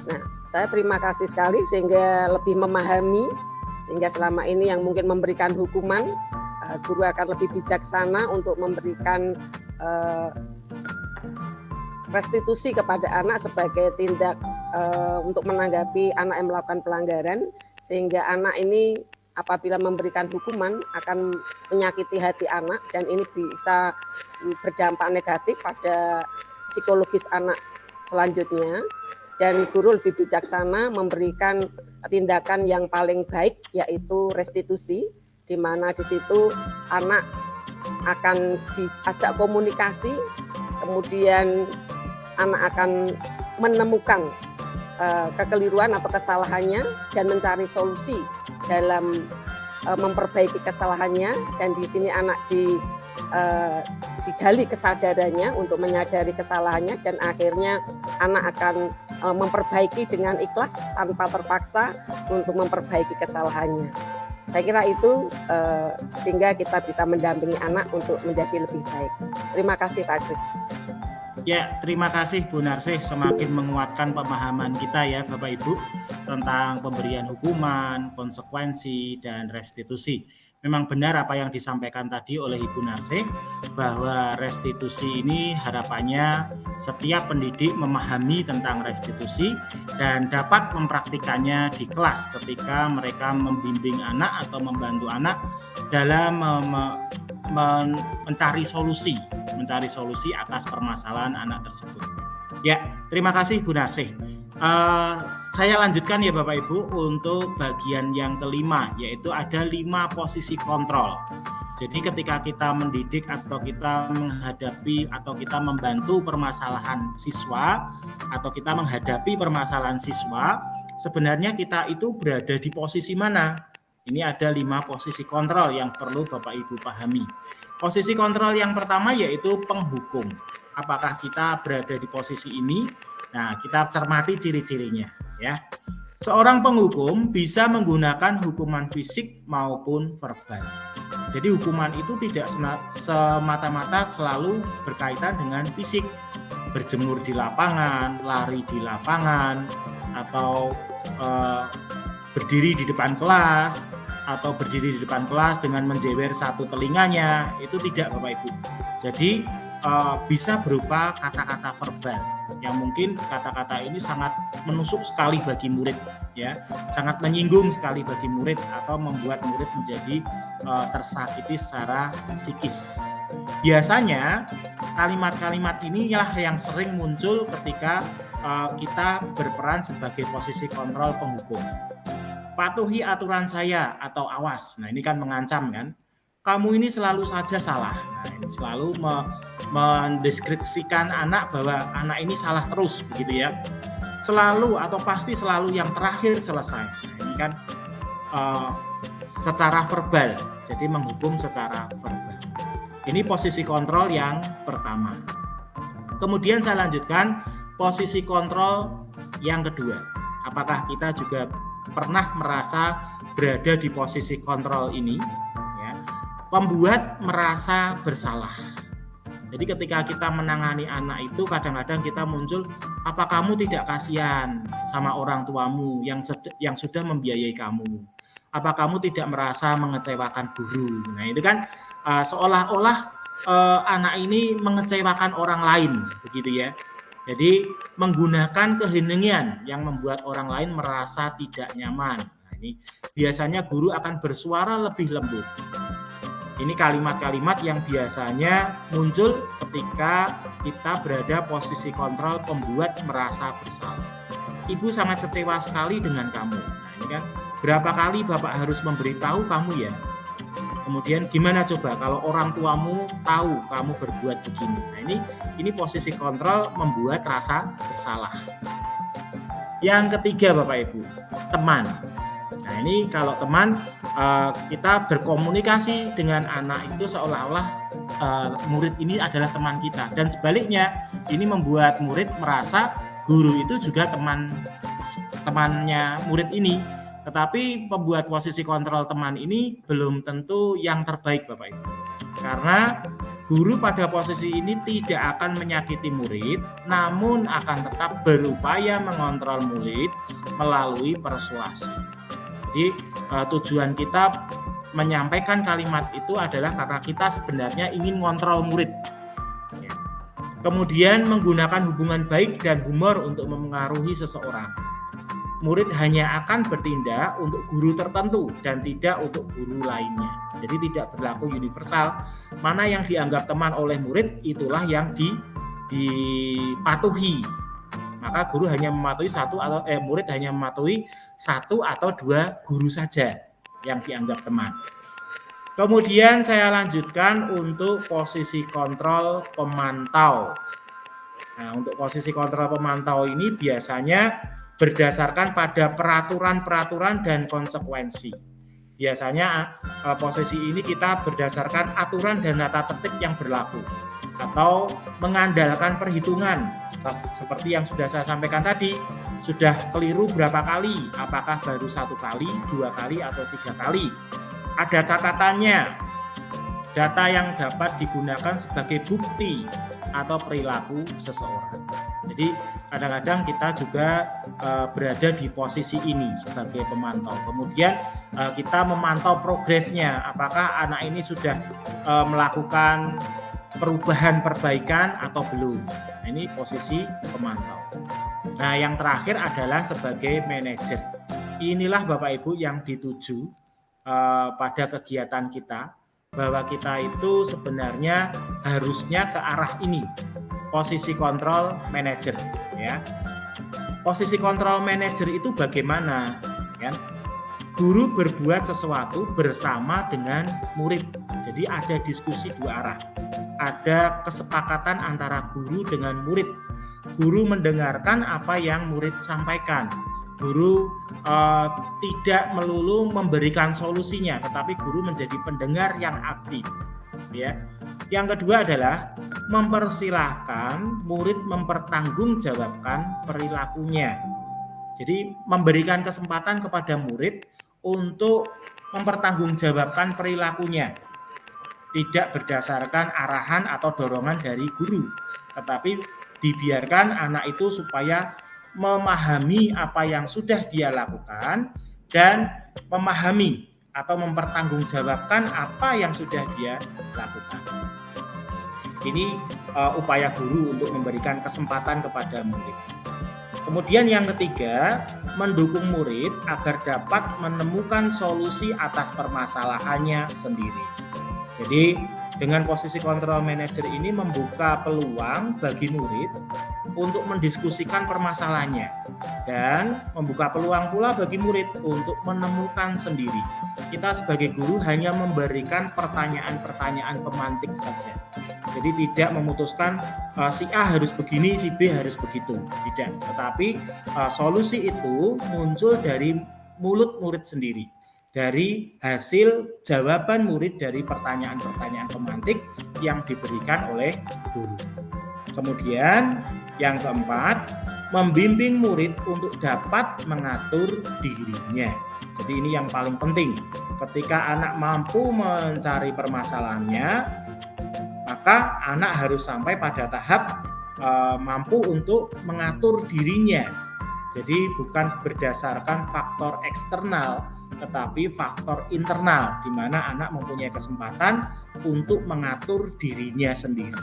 Nah, saya terima kasih sekali sehingga lebih memahami, sehingga selama ini yang mungkin memberikan hukuman, guru akan lebih bijaksana untuk memberikan restitusi kepada anak sebagai tindak untuk menanggapi anak yang melakukan pelanggaran, sehingga anak ini apabila memberikan hukuman akan menyakiti hati anak dan ini bisa berdampak negatif pada psikologis anak selanjutnya, dan guru lebih bijaksana memberikan tindakan yang paling baik yaitu restitusi, di mana di situ anak akan diajak komunikasi, kemudian anak akan menemukan kekeliruan atau kesalahannya dan mencari solusi dalam memperbaiki kesalahannya, dan di sini anak digali kesadarannya untuk menyadari kesalahannya, dan akhirnya anak akan memperbaiki dengan ikhlas tanpa terpaksa untuk memperbaiki kesalahannya. Saya kira itu sehingga kita bisa mendampingi anak untuk menjadi lebih baik. Terima kasih Pak Kris. Ya, terima kasih Bu Narsih, semakin menguatkan pemahaman kita ya Bapak Ibu tentang pemberian hukuman, konsekuensi, dan restitusi. Memang benar apa yang disampaikan tadi oleh Ibu Narsih, bahwa restitusi ini harapannya setiap pendidik memahami tentang restitusi dan dapat mempraktikannya di kelas ketika mereka membimbing anak atau membantu anak dalam mencari solusi atas permasalahan anak tersebut. Ya, terima kasih Bu Narsih. Saya lanjutkan ya Bapak Ibu untuk bagian yang kelima, yaitu ada 5 posisi kontrol. Jadi ketika kita mendidik atau kita menghadapi atau kita membantu permasalahan siswa atau kita menghadapi permasalahan siswa, sebenarnya kita itu berada di posisi mana? Ini ada 5 posisi kontrol yang perlu Bapak Ibu pahami. Posisi kontrol yang pertama yaitu penghukum. Apakah kita berada di posisi ini? Nah, kita cermati ciri-cirinya ya. Seorang penghukum bisa menggunakan hukuman fisik maupun verbal. Jadi hukuman itu tidak semata-mata selalu berkaitan dengan fisik. Berjemur di lapangan, lari di lapangan, atau berdiri di depan kelas, atau berdiri di depan kelas dengan menjewer satu telinganya, itu tidak Bapak Ibu. Jadi bisa berupa kata-kata verbal yang mungkin kata-kata ini sangat menusuk sekali bagi murid ya, sangat menyinggung sekali bagi murid atau membuat murid menjadi tersakiti secara psikis. Biasanya kalimat-kalimat inilah yang sering muncul ketika kita berperan sebagai posisi kontrol penghukum. Patuhi aturan saya atau awas. Nah, ini kan mengancam kan. Kamu ini selalu saja salah. Nah, ini selalu mendeskripsikan anak bahwa anak ini salah terus begitu ya. Selalu atau pasti selalu yang terakhir selesai. Nah, ini kan secara verbal. Jadi menghukum secara verbal. Ini posisi kontrol yang pertama. Kemudian saya lanjutkan posisi kontrol yang kedua. Apakah kita juga pernah merasa berada di posisi kontrol ini? Membuat merasa bersalah. Jadi ketika kita menangani anak itu kadang-kadang kita muncul, apa kamu tidak kasihan sama orang tuamu yang sudah membiayai kamu? Apa kamu tidak merasa mengecewakan guru? Nah itu kan seolah-olah anak ini mengecewakan orang lain, begitu ya. Jadi menggunakan keheningan yang membuat orang lain merasa tidak nyaman. Nah, ini biasanya guru akan bersuara lebih lembut. Ini kalimat-kalimat yang biasanya muncul ketika kita berada posisi kontrol pembuat merasa bersalah. Ibu sangat kecewa sekali dengan kamu. Nah, ini kan berapa kali Bapak harus memberitahu kamu ya? Kemudian gimana coba kalau orang tuamu tahu kamu berbuat begini? Nah, ini posisi kontrol membuat rasa bersalah. Yang ketiga Bapak Ibu, teman. Nah, ini kalau teman kita berkomunikasi dengan anak itu seolah-olah murid ini adalah teman kita, dan sebaliknya ini membuat murid merasa guru itu juga temannya murid ini. Tetapi pembuat posisi kontrol teman ini belum tentu yang terbaik Bapak Ibu, karena guru pada posisi ini tidak akan menyakiti murid, namun akan tetap berupaya mengontrol murid melalui persuasi. Jadi tujuan kita menyampaikan kalimat itu adalah karena kita sebenarnya ingin mengontrol murid. Kemudian menggunakan hubungan baik dan humor untuk memengaruhi seseorang. Murid hanya akan bertindak untuk guru tertentu dan tidak untuk guru lainnya. Jadi tidak berlaku universal. Mana yang dianggap teman oleh murid, itulah yang dipatuhi. Maka guru hanya mematuhi murid hanya mematuhi 1 atau 2 guru saja yang dianggap teman. Kemudian saya lanjutkan untuk posisi kontrol pemantau. Nah, untuk posisi kontrol pemantau ini biasanya berdasarkan pada peraturan-peraturan dan konsekuensi. Biasanya posisi ini kita berdasarkan aturan dan tata tertib yang berlaku atau mengandalkan perhitungan. Seperti yang sudah saya sampaikan tadi, sudah keliru berapa kali, apakah baru 1 kali, 2 kali, atau 3 kali. Ada catatannya, data yang dapat digunakan sebagai bukti atau perilaku seseorang. Jadi kadang-kadang kita juga berada di posisi ini sebagai pemantau. Kemudian kita memantau progresnya, apakah anak ini sudah melakukan perbaikan atau belum. Nah, ini posisi pemantau. Nah, yang terakhir adalah sebagai manajer. Inilah Bapak Ibu yang dituju pada kegiatan kita, bahwa kita itu sebenarnya harusnya ke arah ini, posisi kontrol manajer, ya. Posisi kontrol manajer itu bagaimana, ya? Guru berbuat sesuatu bersama dengan murid. Jadi ada diskusi dua arah. Ada kesepakatan antara guru dengan murid. Guru mendengarkan apa yang murid sampaikan. Guru tidak melulu memberikan solusinya, tetapi guru menjadi pendengar yang aktif. Ya. Yang kedua adalah mempersilahkan murid mempertanggungjawabkan perilakunya. Jadi memberikan kesempatan kepada murid untuk mempertanggungjawabkan perilakunya. Tidak berdasarkan arahan atau dorongan dari guru, tetapi dibiarkan anak itu supaya memahami apa yang sudah dia lakukan dan memahami atau mempertanggungjawabkan apa yang sudah dia lakukan. Ini upaya guru untuk memberikan kesempatan kepada murid. Kemudian yang ketiga, mendukung murid agar dapat menemukan solusi atas permasalahannya sendiri. Jadi dengan posisi kontrol manager ini membuka peluang bagi murid untuk mendiskusikan permasalahannya dan membuka peluang pula bagi murid untuk menemukan sendiri. Kita sebagai guru hanya memberikan pertanyaan-pertanyaan pemantik saja. Jadi tidak memutuskan si A harus begini, si B harus begitu. Tidak, tetapi solusi itu muncul dari mulut murid sendiri, dari hasil jawaban murid dari pertanyaan-pertanyaan pemantik yang diberikan oleh guru. Kemudian yang keempat, membimbing murid untuk dapat mengatur dirinya. Jadi ini yang paling penting. Ketika anak mampu mencari permasalahannya, maka anak harus sampai pada tahap mampu untuk mengatur dirinya. Jadi bukan berdasarkan faktor eksternal, tetapi faktor internal, di mana anak mempunyai kesempatan untuk mengatur dirinya sendiri.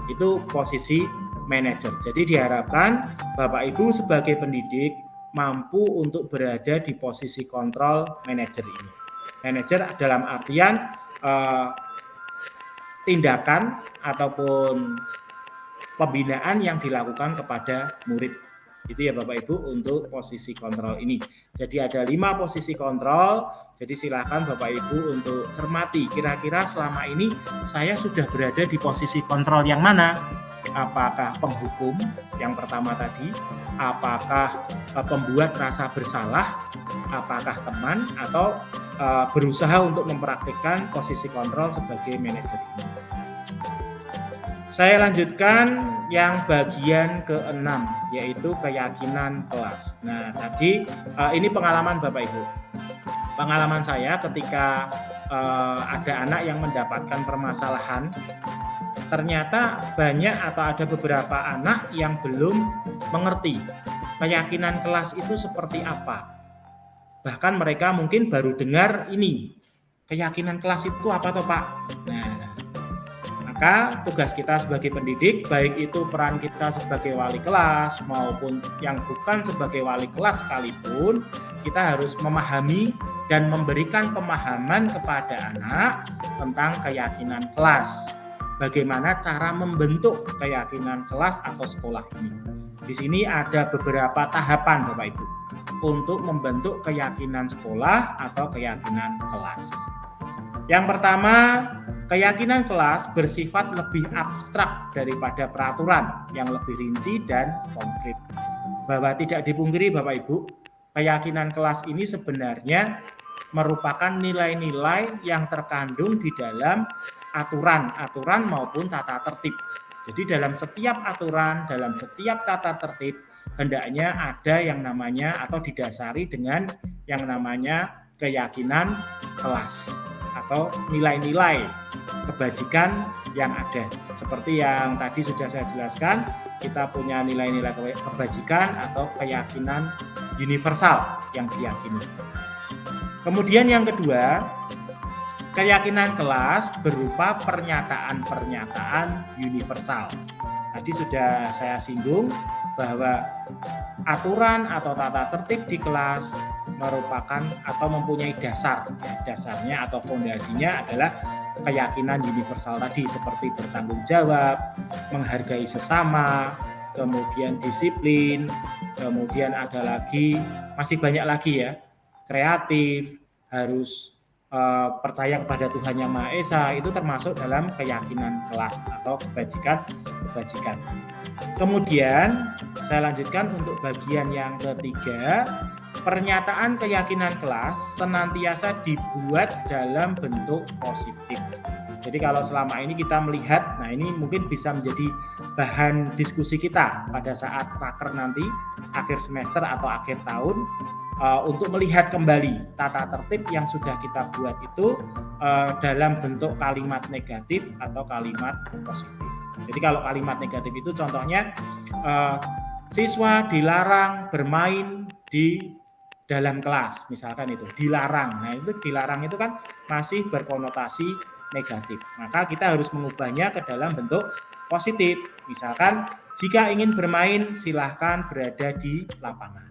Itu posisi manajer. Jadi diharapkan Bapak Ibu sebagai pendidik mampu untuk berada di posisi kontrol manajer ini. Manajer dalam artian tindakan ataupun pembinaan yang dilakukan kepada murid. Itu ya Bapak Ibu untuk posisi kontrol ini. Jadi ada 5 posisi kontrol. Jadi silakan Bapak Ibu untuk cermati kira-kira selama ini saya sudah berada di posisi kontrol yang mana? Apakah penghukum yang pertama tadi? Apakah pembuat rasa bersalah? Apakah teman? Atau berusaha untuk mempraktikkan posisi kontrol sebagai manajer ini? Saya lanjutkan yang bagian ke-6, yaitu keyakinan kelas. Nah, tadi ini pengalaman Bapak Ibu. Pengalaman saya ketika ada anak yang mendapatkan permasalahan, ternyata banyak atau ada beberapa anak yang belum mengerti keyakinan kelas itu seperti apa. Bahkan mereka mungkin baru dengar ini, keyakinan kelas itu apa toh Pak? Nah, maka tugas kita sebagai pendidik, baik itu peran kita sebagai wali kelas maupun yang bukan sebagai wali kelas sekalipun, kita harus memahami dan memberikan pemahaman kepada anak tentang keyakinan kelas. Bagaimana cara membentuk keyakinan kelas atau sekolah ini. Di sini ada beberapa tahapan Bapak Ibu untuk membentuk keyakinan sekolah atau keyakinan kelas. Yang pertama, keyakinan kelas bersifat lebih abstrak daripada peraturan yang lebih rinci dan konkret. Bahwa tidak dipungkiri Bapak Ibu, keyakinan kelas ini sebenarnya merupakan nilai-nilai yang terkandung di dalam aturan maupun tata tertib. Jadi dalam setiap aturan, dalam setiap tata tertib, hendaknya ada yang namanya atau didasari dengan yang namanya keyakinan kelas atau nilai-nilai kebajikan yang ada. Seperti yang tadi sudah saya jelaskan, kita punya nilai-nilai kebajikan atau keyakinan universal yang diyakini. Kemudian yang kedua, keyakinan kelas berupa pernyataan-pernyataan universal. Tadi sudah saya singgung bahwa aturan atau tata tertib di kelas merupakan atau mempunyai dasar. Dasarnya atau fondasinya adalah keyakinan universal tadi, seperti bertanggung jawab, menghargai sesama, kemudian disiplin, kemudian ada lagi, masih banyak lagi ya, kreatif, harus percaya kepada Tuhan Yang Maha Esa, itu termasuk dalam keyakinan kelas atau kebajikan. Kemudian saya lanjutkan untuk bagian yang ketiga, pernyataan keyakinan kelas senantiasa dibuat dalam bentuk positif. Jadi kalau selama ini kita melihat, nah ini mungkin bisa menjadi bahan diskusi kita pada saat raker nanti, akhir semester atau akhir tahun, untuk melihat kembali tata tertib yang sudah kita buat itu dalam bentuk kalimat negatif atau kalimat positif. Jadi kalau kalimat negatif itu contohnya siswa dilarang bermain di dalam kelas, misalkan itu dilarang. Nah itu dilarang itu kan masih berkonotasi negatif. Maka kita harus mengubahnya ke dalam bentuk positif. Misalkan jika ingin bermain silahkan berada di lapangan.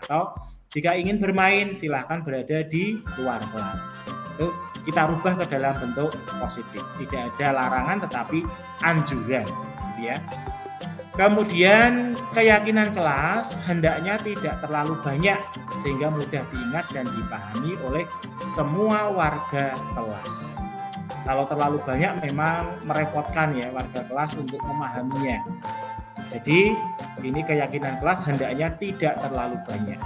Atau jika ingin bermain silahkan berada di luar kelas. Itu kita rubah ke dalam bentuk positif. Tidak ada larangan tetapi anjuran, gitu ya. Kemudian keyakinan kelas hendaknya tidak terlalu banyak sehingga mudah diingat dan dipahami oleh semua warga kelas. Kalau terlalu banyak memang merepotkan ya warga kelas untuk memahaminya. Jadi ini keyakinan kelas hendaknya tidak terlalu banyak.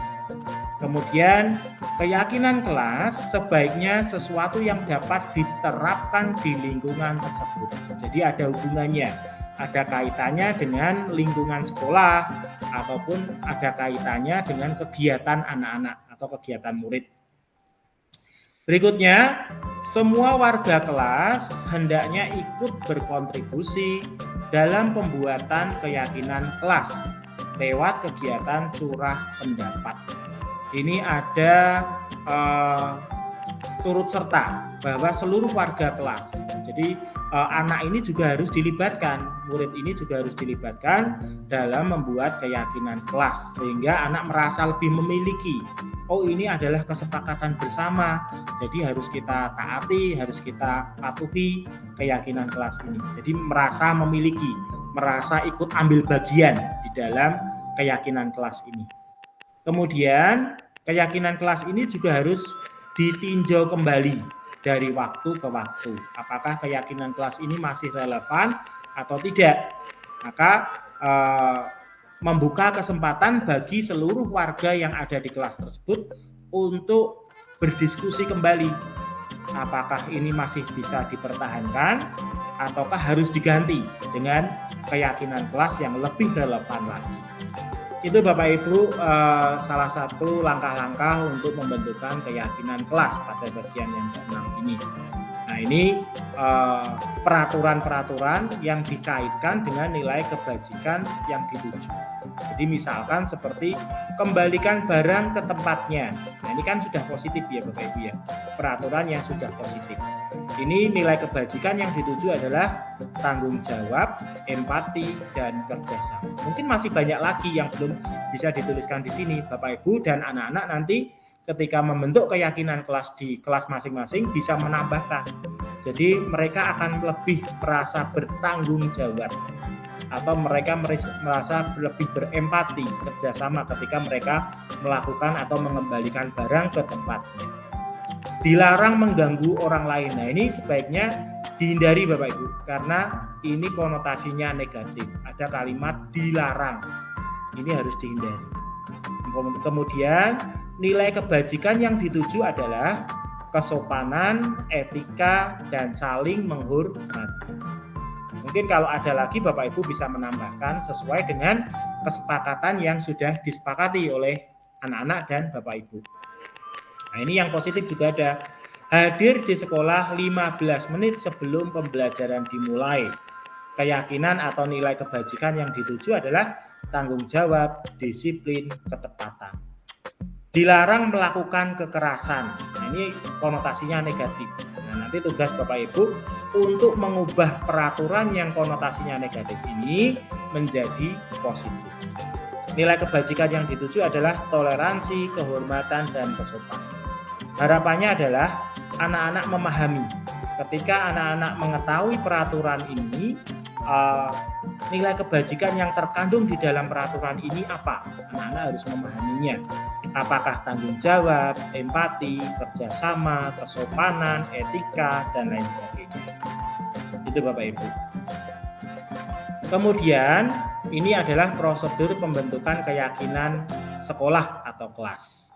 Kemudian keyakinan kelas sebaiknya sesuatu yang dapat diterapkan di lingkungan tersebut. Jadi ada hubungannya, ada kaitannya dengan lingkungan sekolah ataupun ada kaitannya dengan kegiatan anak-anak atau kegiatan murid. Berikutnya, semua warga kelas hendaknya ikut berkontribusi dalam pembuatan keyakinan kelas lewat kegiatan curah pendapat. Ini ada turut serta bahwa seluruh warga kelas. Jadi anak ini juga harus dilibatkan, murid ini juga harus dilibatkan dalam membuat keyakinan kelas sehingga anak merasa lebih memiliki. Oh ini adalah kesepakatan bersama, jadi harus kita taati, harus kita patuhi keyakinan kelas ini. Jadi merasa memiliki, merasa ikut ambil bagian di dalam keyakinan kelas ini. Kemudian keyakinan kelas ini juga harus ditinjau kembali dari waktu ke waktu. Apakah keyakinan kelas ini masih relevan atau tidak? Maka membuka kesempatan bagi seluruh warga yang ada di kelas tersebut untuk berdiskusi kembali. Apakah ini masih bisa dipertahankan ataukah harus diganti dengan keyakinan kelas yang lebih relevan lagi. Itu Bapak Ibu salah satu langkah-langkah untuk membentukkan keyakinan kelas pada bagian yang ke-6 ini. Nah ini peraturan-peraturan yang dikaitkan dengan nilai kebajikan yang dituju. Jadi misalkan seperti kembalikan barang ke tempatnya. Nah ini kan sudah positif ya Bapak Ibu ya. Peraturan yang sudah positif. Ini nilai kebajikan yang dituju adalah tanggung jawab, empati, dan kerjasama. Mungkin masih banyak lagi yang belum bisa dituliskan di sini, Bapak Ibu dan anak-anak nanti ketika membentuk keyakinan kelas di kelas masing-masing bisa menambahkan. Jadi mereka akan lebih merasa bertanggung jawab atau mereka merasa lebih berempati, kerjasama ketika mereka melakukan atau mengembalikan barang ke tempatnya. Dilarang mengganggu orang lain. Nah ini sebaiknya dihindari Bapak Ibu karena ini konotasinya negatif. Ada kalimat dilarang. Ini harus dihindari. Kemudian nilai kebajikan yang dituju adalah kesopanan, etika, dan saling menghormati. Mungkin kalau ada lagi Bapak Ibu bisa menambahkan sesuai dengan kesepakatan yang sudah disepakati oleh anak-anak dan Bapak Ibu. Nah ini yang positif juga ada Hadir di sekolah 15 menit sebelum pembelajaran dimulai. Keyakinan atau nilai kebajikan yang dituju adalah tanggung jawab, disiplin, ketepatan. Dilarang melakukan kekerasan. Nah, ini konotasinya negatif. Nah, nanti tugas Bapak Ibu untuk mengubah peraturan yang konotasinya negatif ini menjadi positif. Nilai kebajikan yang dituju adalah toleransi, kehormatan, dan kesopanan. Harapannya adalah anak-anak memahami. Ketika anak-anak mengetahui peraturan ini, nilai kebajikan yang terkandung di dalam peraturan ini apa? Anak-anak harus memahaminya. Apakah tanggung jawab, empati, kerjasama, kesopanan, etika, dan lain sebagainya. Itu Bapak Ibu. Kemudian ini adalah prosedur pembentukan keyakinan sekolah atau kelas.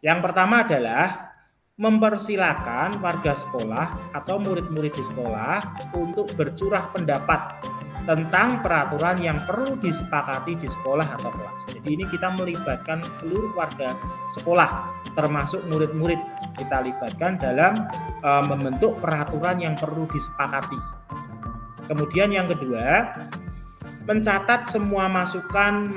Yang pertama adalah mempersilakan warga sekolah atau murid-murid di sekolah untuk bercurah pendapat tentang peraturan yang perlu disepakati di sekolah atau kelas. Jadi ini kita melibatkan seluruh warga sekolah, termasuk murid-murid, kita libatkan dalam membentuk peraturan yang perlu disepakati. Kemudian yang kedua, mencatat semua masukan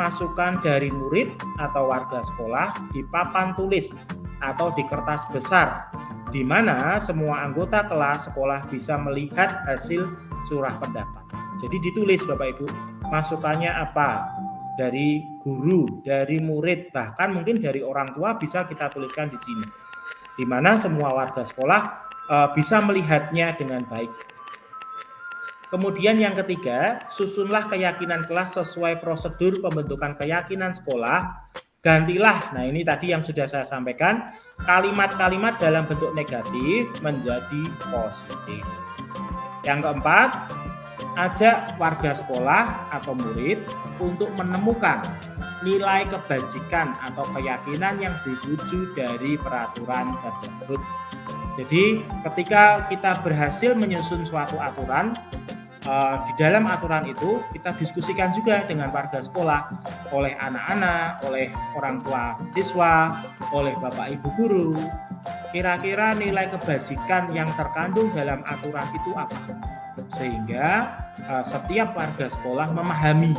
dari murid atau warga sekolah di papan tulis atau di kertas besar, di mana semua anggota kelas sekolah bisa melihat hasil curah pendapat. Jadi ditulis Bapak Ibu, masukannya apa dari guru, dari murid, bahkan mungkin dari orang tua bisa kita tuliskan di sini, di mana semua warga sekolah bisa melihatnya dengan baik. Kemudian yang ketiga, susunlah keyakinan kelas sesuai prosedur pembentukan keyakinan sekolah. Gantilah, nah ini tadi yang sudah saya sampaikan, kalimat-kalimat dalam bentuk negatif menjadi positif. Yang keempat, ajak warga sekolah atau murid untuk menemukan nilai kebajikan atau keyakinan yang dituju dari peraturan tersebut. Jadi ketika kita berhasil menyusun suatu aturan, di dalam aturan itu kita diskusikan juga dengan warga sekolah, oleh anak-anak, oleh orang tua siswa, oleh Bapak Ibu guru. Kira-kira nilai kebajikan yang terkandung dalam aturan itu apa? Sehingga setiap warga sekolah memahami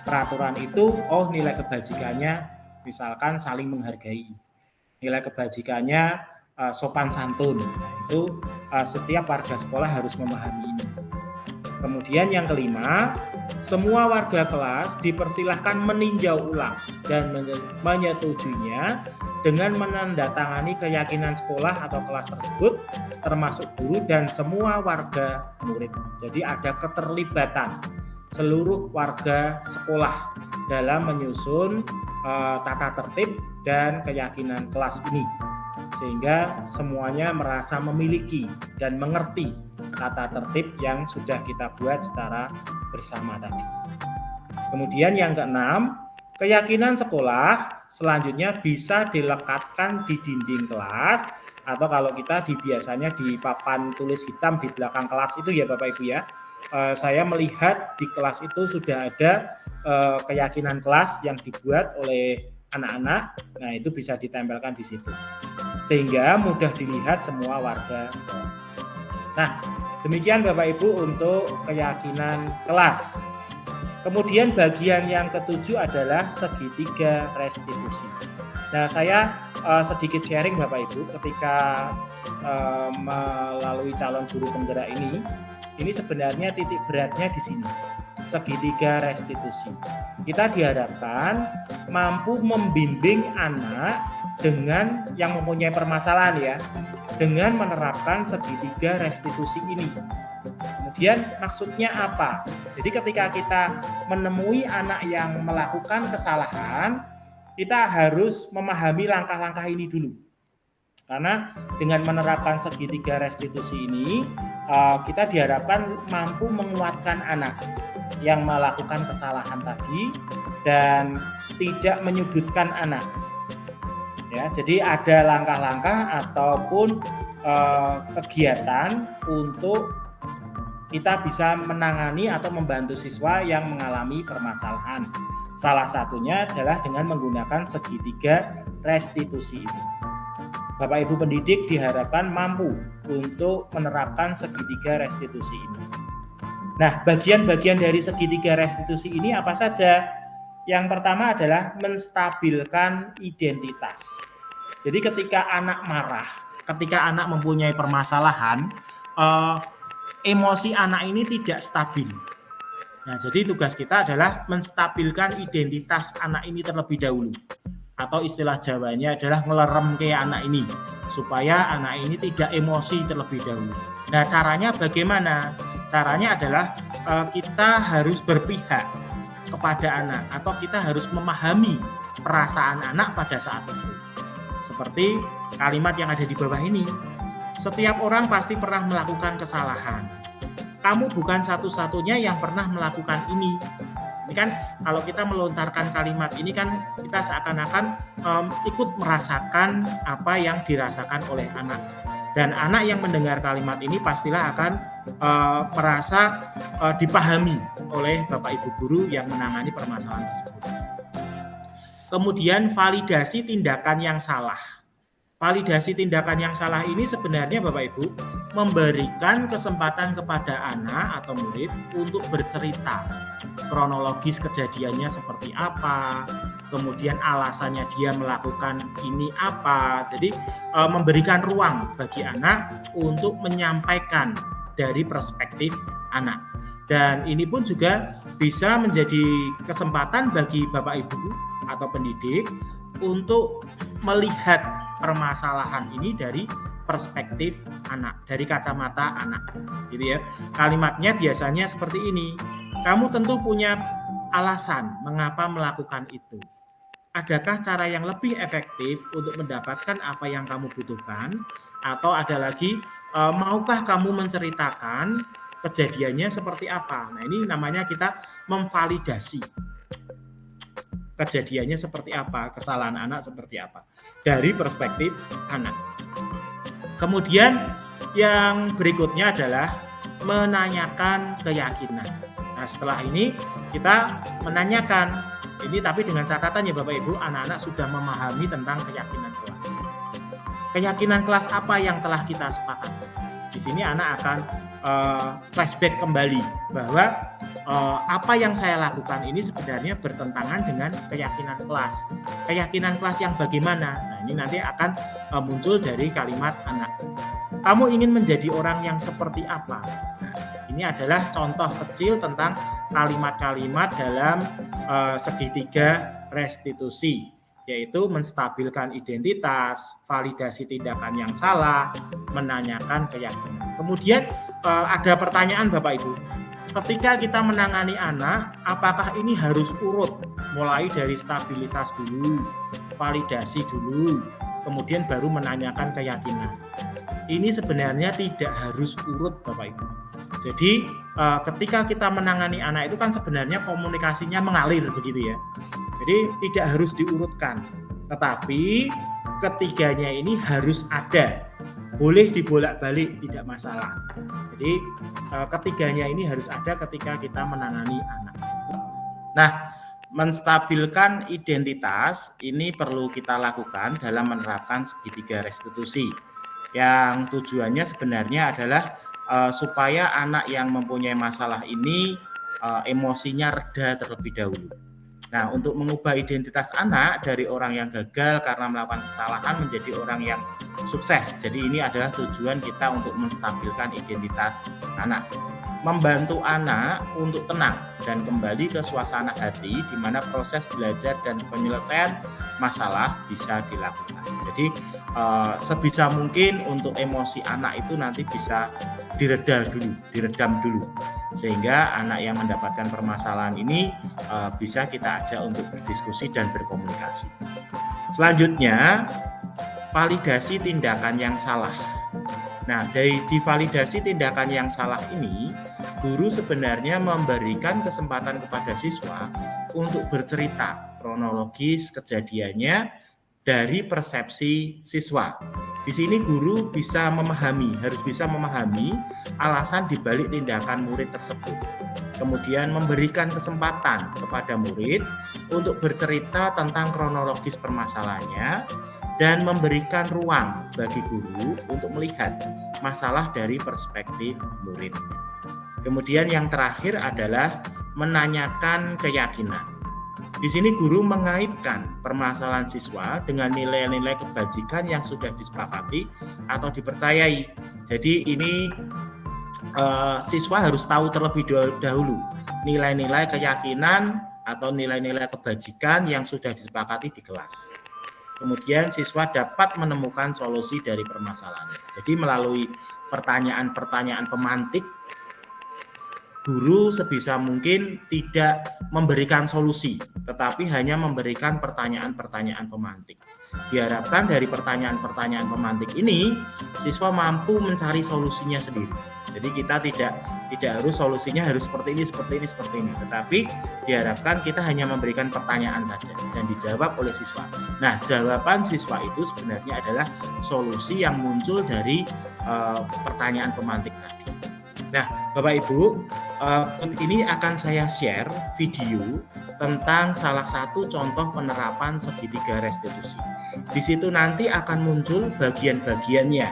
peraturan itu, oh nilai kebajikannya misalkan saling menghargai, nilai kebajikannya sopan santun. Nah, itu setiap warga sekolah harus memahami ini. Kemudian yang kelima, semua warga kelas dipersilahkan meninjau ulang dan menyetujuinya dengan menandatangani keyakinan sekolah atau kelas tersebut, termasuk guru dan semua warga murid. Jadi ada keterlibatan seluruh warga sekolah dalam menyusun tata tertib dan keyakinan kelas ini, sehingga semuanya merasa memiliki dan mengerti tata tertib yang sudah kita buat secara bersama tadi. Kemudian yang keenam, keyakinan sekolah selanjutnya bisa dilekatkan di dinding kelas, atau kalau kita biasanya di papan tulis hitam di belakang kelas itu ya Bapak Ibu ya. Saya melihat di kelas itu sudah ada keyakinan kelas yang dibuat oleh anak-anak. Nah, itu bisa ditempelkan di situ, sehingga mudah dilihat semua warga kelas. Nah, demikian Bapak Ibu untuk keyakinan kelas. Kemudian bagian yang ketujuh adalah segitiga restitusi. Nah, saya sedikit sharing Bapak Ibu ketika melalui calon guru penggerak ini sebenarnya titik beratnya di sini. Segitiga restitusi. Kita diharapkan mampu membimbing anak dengan yang mempunyai permasalahan ya, dengan menerapkan segitiga restitusi ini. Kemudian maksudnya apa? Jadi ketika kita menemui anak yang melakukan kesalahan, kita harus memahami langkah-langkah ini dulu. Karena dengan menerapkan segitiga restitusi ini, kita diharapkan mampu menguatkan anak yang melakukan kesalahan tadi dan tidak menyudutkan anak. Ya, jadi ada langkah-langkah ataupun kegiatan untuk kita bisa menangani atau membantu siswa yang mengalami permasalahan. Salah satunya adalah dengan menggunakan segitiga restitusi ini. Bapak Ibu pendidik diharapkan mampu untuk menerapkan segitiga restitusi ini. Nah, bagian-bagian dari segitiga restitusi ini apa saja? Yang pertama adalah menstabilkan identitas. Jadi ketika anak marah, ketika anak mempunyai permasalahan, emosi anak ini tidak stabil. Nah, jadi tugas kita adalah menstabilkan identitas anak ini terlebih dahulu. Atau istilah Jawanya adalah ngelerem ke anak ini supaya anak ini tidak emosi terlebih dahulu. Nah, caranya bagaimana? Caranya adalah kita harus berpihak kepada anak atau kita harus memahami perasaan anak pada saat itu. Seperti kalimat yang ada di bawah ini. Setiap orang pasti pernah melakukan kesalahan. Kamu bukan satu-satunya yang pernah melakukan ini. Ini kan kalau kita melontarkan kalimat ini kan kita seakan-akan ikut merasakan apa yang dirasakan oleh anak. Dan anak yang mendengar kalimat ini pastilah akan merasa dipahami oleh Bapak Ibu guru yang menangani permasalahan tersebut. Kemudian validasi tindakan yang salah. Validasi tindakan yang salah ini sebenarnya Bapak Ibu memberikan kesempatan kepada anak atau murid untuk bercerita kronologis kejadiannya seperti apa, kemudian alasannya dia melakukan ini apa. Jadi memberikan ruang bagi anak untuk menyampaikan dari perspektif anak. Dan ini pun juga bisa menjadi kesempatan bagi Bapak Ibu atau pendidik untuk melihat permasalahan ini dari perspektif anak, dari kacamata anak, gitu ya. Kalimatnya biasanya seperti ini. Kamu tentu punya alasan mengapa melakukan itu. Adakah cara yang lebih efektif untuk mendapatkan apa yang kamu butuhkan? Atau ada lagi, maukah kamu menceritakan kejadiannya seperti apa? Nah, ini namanya kita memvalidasi. Kejadiannya seperti apa, kesalahan anak seperti apa, dari perspektif anak. Kemudian yang berikutnya adalah menanyakan keyakinan. Nah, setelah ini kita menanyakan, ini tapi dengan catatan ya Bapak Ibu, anak-anak sudah memahami tentang keyakinan kelas. Keyakinan kelas apa yang telah kita sepakati? Di sini anak akan flashback kembali bahwa apa yang saya lakukan ini sebenarnya bertentangan dengan keyakinan kelas. Keyakinan kelas yang bagaimana? Nah, ini nanti akan muncul dari kalimat anak. Kamu ingin menjadi orang yang seperti apa? Nah, ini adalah contoh kecil tentang kalimat-kalimat dalam segitiga restitusi, yaitu menstabilkan identitas, validasi tindakan yang salah, menanyakan keyakinan. Kemudian ada pertanyaan Bapak Ibu. Ketika kita menangani anak, apakah ini harus urut? Mulai dari stabilitas dulu, validasi dulu, kemudian baru menanyakan keyakinan. Ini sebenarnya tidak harus urut Bapak Ibu. Jadi ketika kita menangani anak itu kan sebenarnya komunikasinya mengalir begitu ya. Jadi tidak harus diurutkan. Tetapi ketiganya ini harus ada. Boleh dibolak-balik, tidak masalah. Jadi ketiganya ini harus ada ketika kita menangani anak. Nah, menstabilkan identitas ini perlu kita lakukan dalam menerapkan segitiga restitusi. Yang tujuannya sebenarnya adalah supaya anak yang mempunyai masalah ini emosinya reda terlebih dahulu. Nah, untuk mengubah identitas anak dari orang yang gagal karena melakukan kesalahan menjadi orang yang sukses. Jadi ini adalah tujuan kita untuk menstabilkan identitas anak. Membantu anak untuk tenang dan kembali ke suasana hati di mana proses belajar dan penyelesaian masalah bisa dilakukan. Jadi sebisa mungkin untuk emosi anak itu nanti bisa diredam dulu. Sehingga anak yang mendapatkan permasalahan ini bisa kita ajak untuk berdiskusi dan berkomunikasi. Selanjutnya, validasi tindakan yang salah. Nah, dari divalidasi tindakan yang salah ini, guru sebenarnya memberikan kesempatan kepada siswa untuk bercerita kronologis kejadiannya dari persepsi siswa. Di sini guru bisa memahami, harus bisa memahami alasan dibalik tindakan murid tersebut. kemudian memberikan kesempatan kepada murid untuk bercerita tentang kronologis permasalahannya, dan memberikan ruang bagi guru untuk melihat masalah dari perspektif murid. Kemudian yang terakhir adalah menanyakan keyakinan. Di sini guru mengaitkan permasalahan siswa dengan nilai-nilai kebajikan yang sudah disepakati atau dipercayai. Jadi ini siswa harus tahu terlebih dahulu nilai-nilai keyakinan atau nilai-nilai kebajikan yang sudah disepakati di kelas. Kemudian siswa dapat menemukan solusi dari permasalahan. Jadi melalui pertanyaan-pertanyaan pemantik, guru sebisa mungkin tidak memberikan solusi, tetapi hanya memberikan pertanyaan-pertanyaan pemantik. Diharapkan dari pertanyaan-pertanyaan pemantik ini, siswa mampu mencari solusinya sendiri. Jadi kita tidak harus solusinya harus seperti ini, tetapi diharapkan kita hanya memberikan pertanyaan saja dan dijawab oleh siswa. Nah, jawaban siswa itu sebenarnya adalah solusi yang muncul dari pertanyaan pemantik tadi. Nah, Bapak Ibu, ini akan saya share video tentang salah satu contoh penerapan segitiga restitusi. Di situ nanti akan muncul bagian-bagiannya,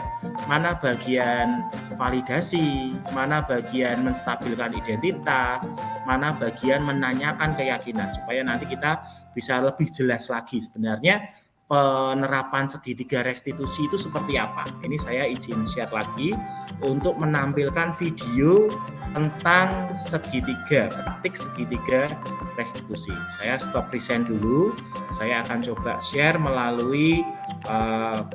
mana bagian validasi, mana bagian menstabilkan identitas, mana bagian menanyakan keyakinan, supaya nanti kita bisa lebih jelas lagi sebenarnya penerapan segitiga restitusi itu seperti apa. Ini saya izin share lagi untuk menampilkan video tentang praktik segitiga restitusi. Saya stop present dulu. Saya akan coba share melalui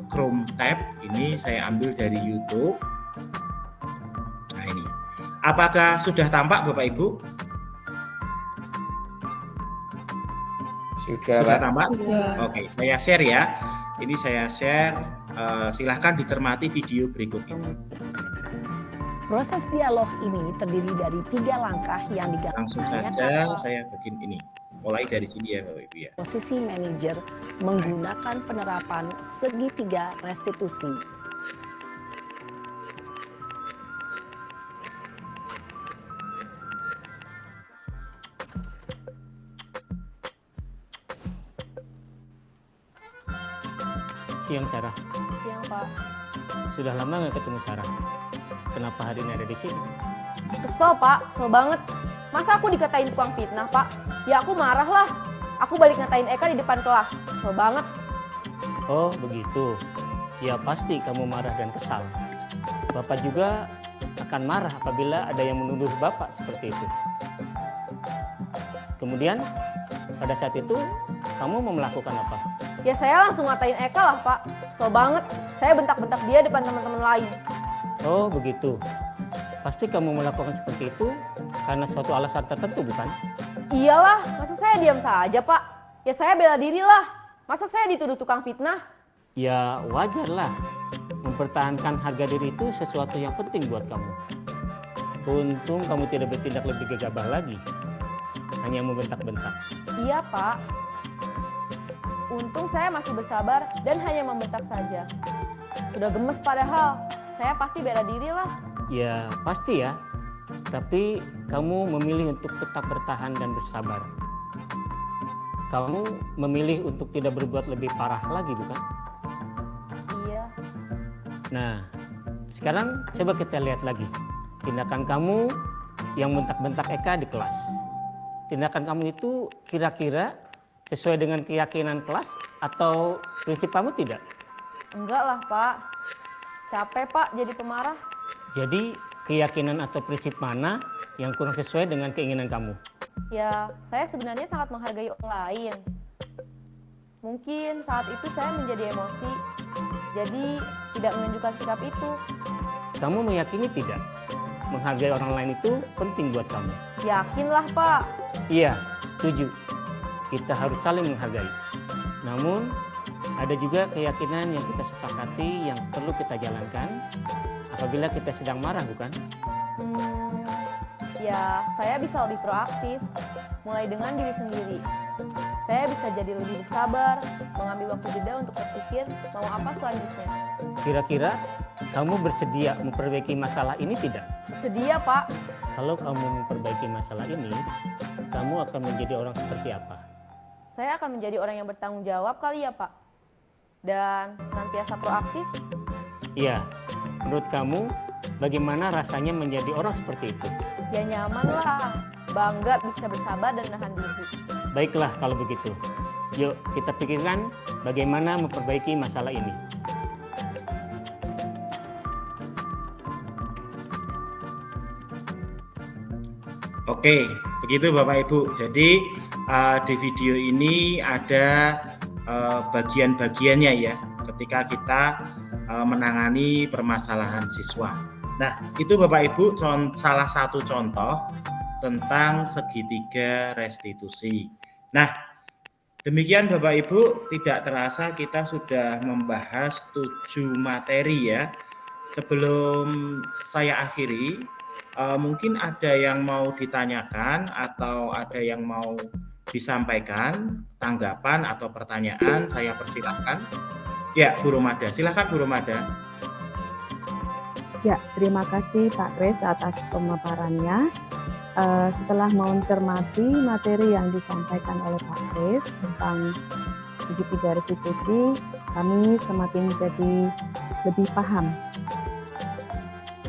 Chrome tab. Ini saya ambil dari YouTube. Nah ini. Apakah sudah tampak Bapak Ibu? Sudah tampak? Oke, saya share ya. Ini saya share. Silahkan dicermati video berikut ini. Proses dialog ini terdiri dari 3 langkah yang digambarkan. Langsung saja saya bikin ini. Mulai dari sini ya Bapak Ibu ya. Posisi manajer menggunakan penerapan segitiga restitusi. Siang Sarah. Siang Pak. Sudah lama nggak ketemu Sarah. Kenapa hari ini ada di sini? Kesel Pak, kesel banget. Masa aku dikatain tukang fitnah Pak? Ya aku marah lah. Aku balik ngatain Eka di depan kelas. Kesel banget. Oh begitu. Ya pasti kamu marah dan kesal. Bapak juga akan marah apabila ada yang menuduh Bapak seperti itu. Kemudian pada saat itu kamu mau melakukan apa? Ya saya langsung ngatain Eka lah Pak. Kesel banget. Saya bentak-bentak dia depan teman-teman lain. Oh begitu. Pasti kamu melakukan seperti itu karena suatu alasan tertentu bukan? Iyalah, masa saya diam saja Pak? Ya saya bela diri lah. Masa saya dituduh tukang fitnah? Ya wajarlah. Mempertahankan harga diri itu sesuatu yang penting buat kamu. Untung kamu tidak bertindak lebih gegabah lagi. Hanya membentak-bentak. Iya Pak. Untung saya masih bersabar dan hanya membentak saja. Sudah gemes padahal. Saya pasti bela diri lah. Ya pasti ya. Tapi kamu memilih untuk tetap bertahan dan bersabar. Kamu memilih untuk tidak berbuat lebih parah lagi bukan? Iya. Nah, sekarang coba kita lihat lagi. Tindakan kamu yang bentak-bentak Eka di kelas. Tindakan kamu itu kira-kira sesuai dengan keyakinan kelas atau prinsip kamu tidak? Enggak lah Pak. Capek Pak jadi pemarah. Jadi keyakinan atau prinsip mana yang kurang sesuai dengan keinginan kamu? Ya, saya sebenarnya sangat menghargai orang lain. Mungkin saat itu saya menjadi emosi, jadi tidak menunjukkan sikap itu. Kamu meyakini tidak? Menghargai orang lain itu penting buat kamu. Yakinlah Pak. Iya, setuju. Kita harus saling menghargai. Namun, ada juga keyakinan yang kita sepakati yang perlu kita jalankan apabila kita sedang marah, bukan? Ya, saya bisa lebih proaktif, mulai dengan diri sendiri. Saya bisa jadi lebih bersabar, mengambil waktu jeda untuk berpikir mau apa selanjutnya. Kira-kira kamu bersedia memperbaiki masalah ini tidak? Bersedia, Pak. Kalau kamu memperbaiki masalah ini, kamu akan menjadi orang seperti apa? Saya akan menjadi orang yang bertanggung jawab kali ya, Pak. Dan senantiasa proaktif. Iya, menurut kamu bagaimana rasanya menjadi orang seperti itu? Ya nyaman lah. Bangga bisa bersabar dan menahan diri. Baiklah kalau begitu. Yuk kita pikirkan bagaimana memperbaiki masalah ini. Oke, begitu Bapak Ibu. Jadi di video ini ada bagian-bagiannya ya ketika kita menangani permasalahan siswa. Nah, itu Bapak Ibu salah satu contoh tentang segitiga restitusi. Nah, demikian Bapak Ibu, tidak terasa kita sudah membahas 7 materi ya. Sebelum saya akhiri, mungkin ada yang mau ditanyakan atau ada yang mau disampaikan, tanggapan atau pertanyaan, saya persilahkan. Ya, Bu Romada, silakan Bu Romada. Ya, terima kasih Pak Kris atas pemaparannya. Setelah mencermati materi yang disampaikan oleh Pak Kris tentang segitiga restitusi, kami semakin jadi lebih paham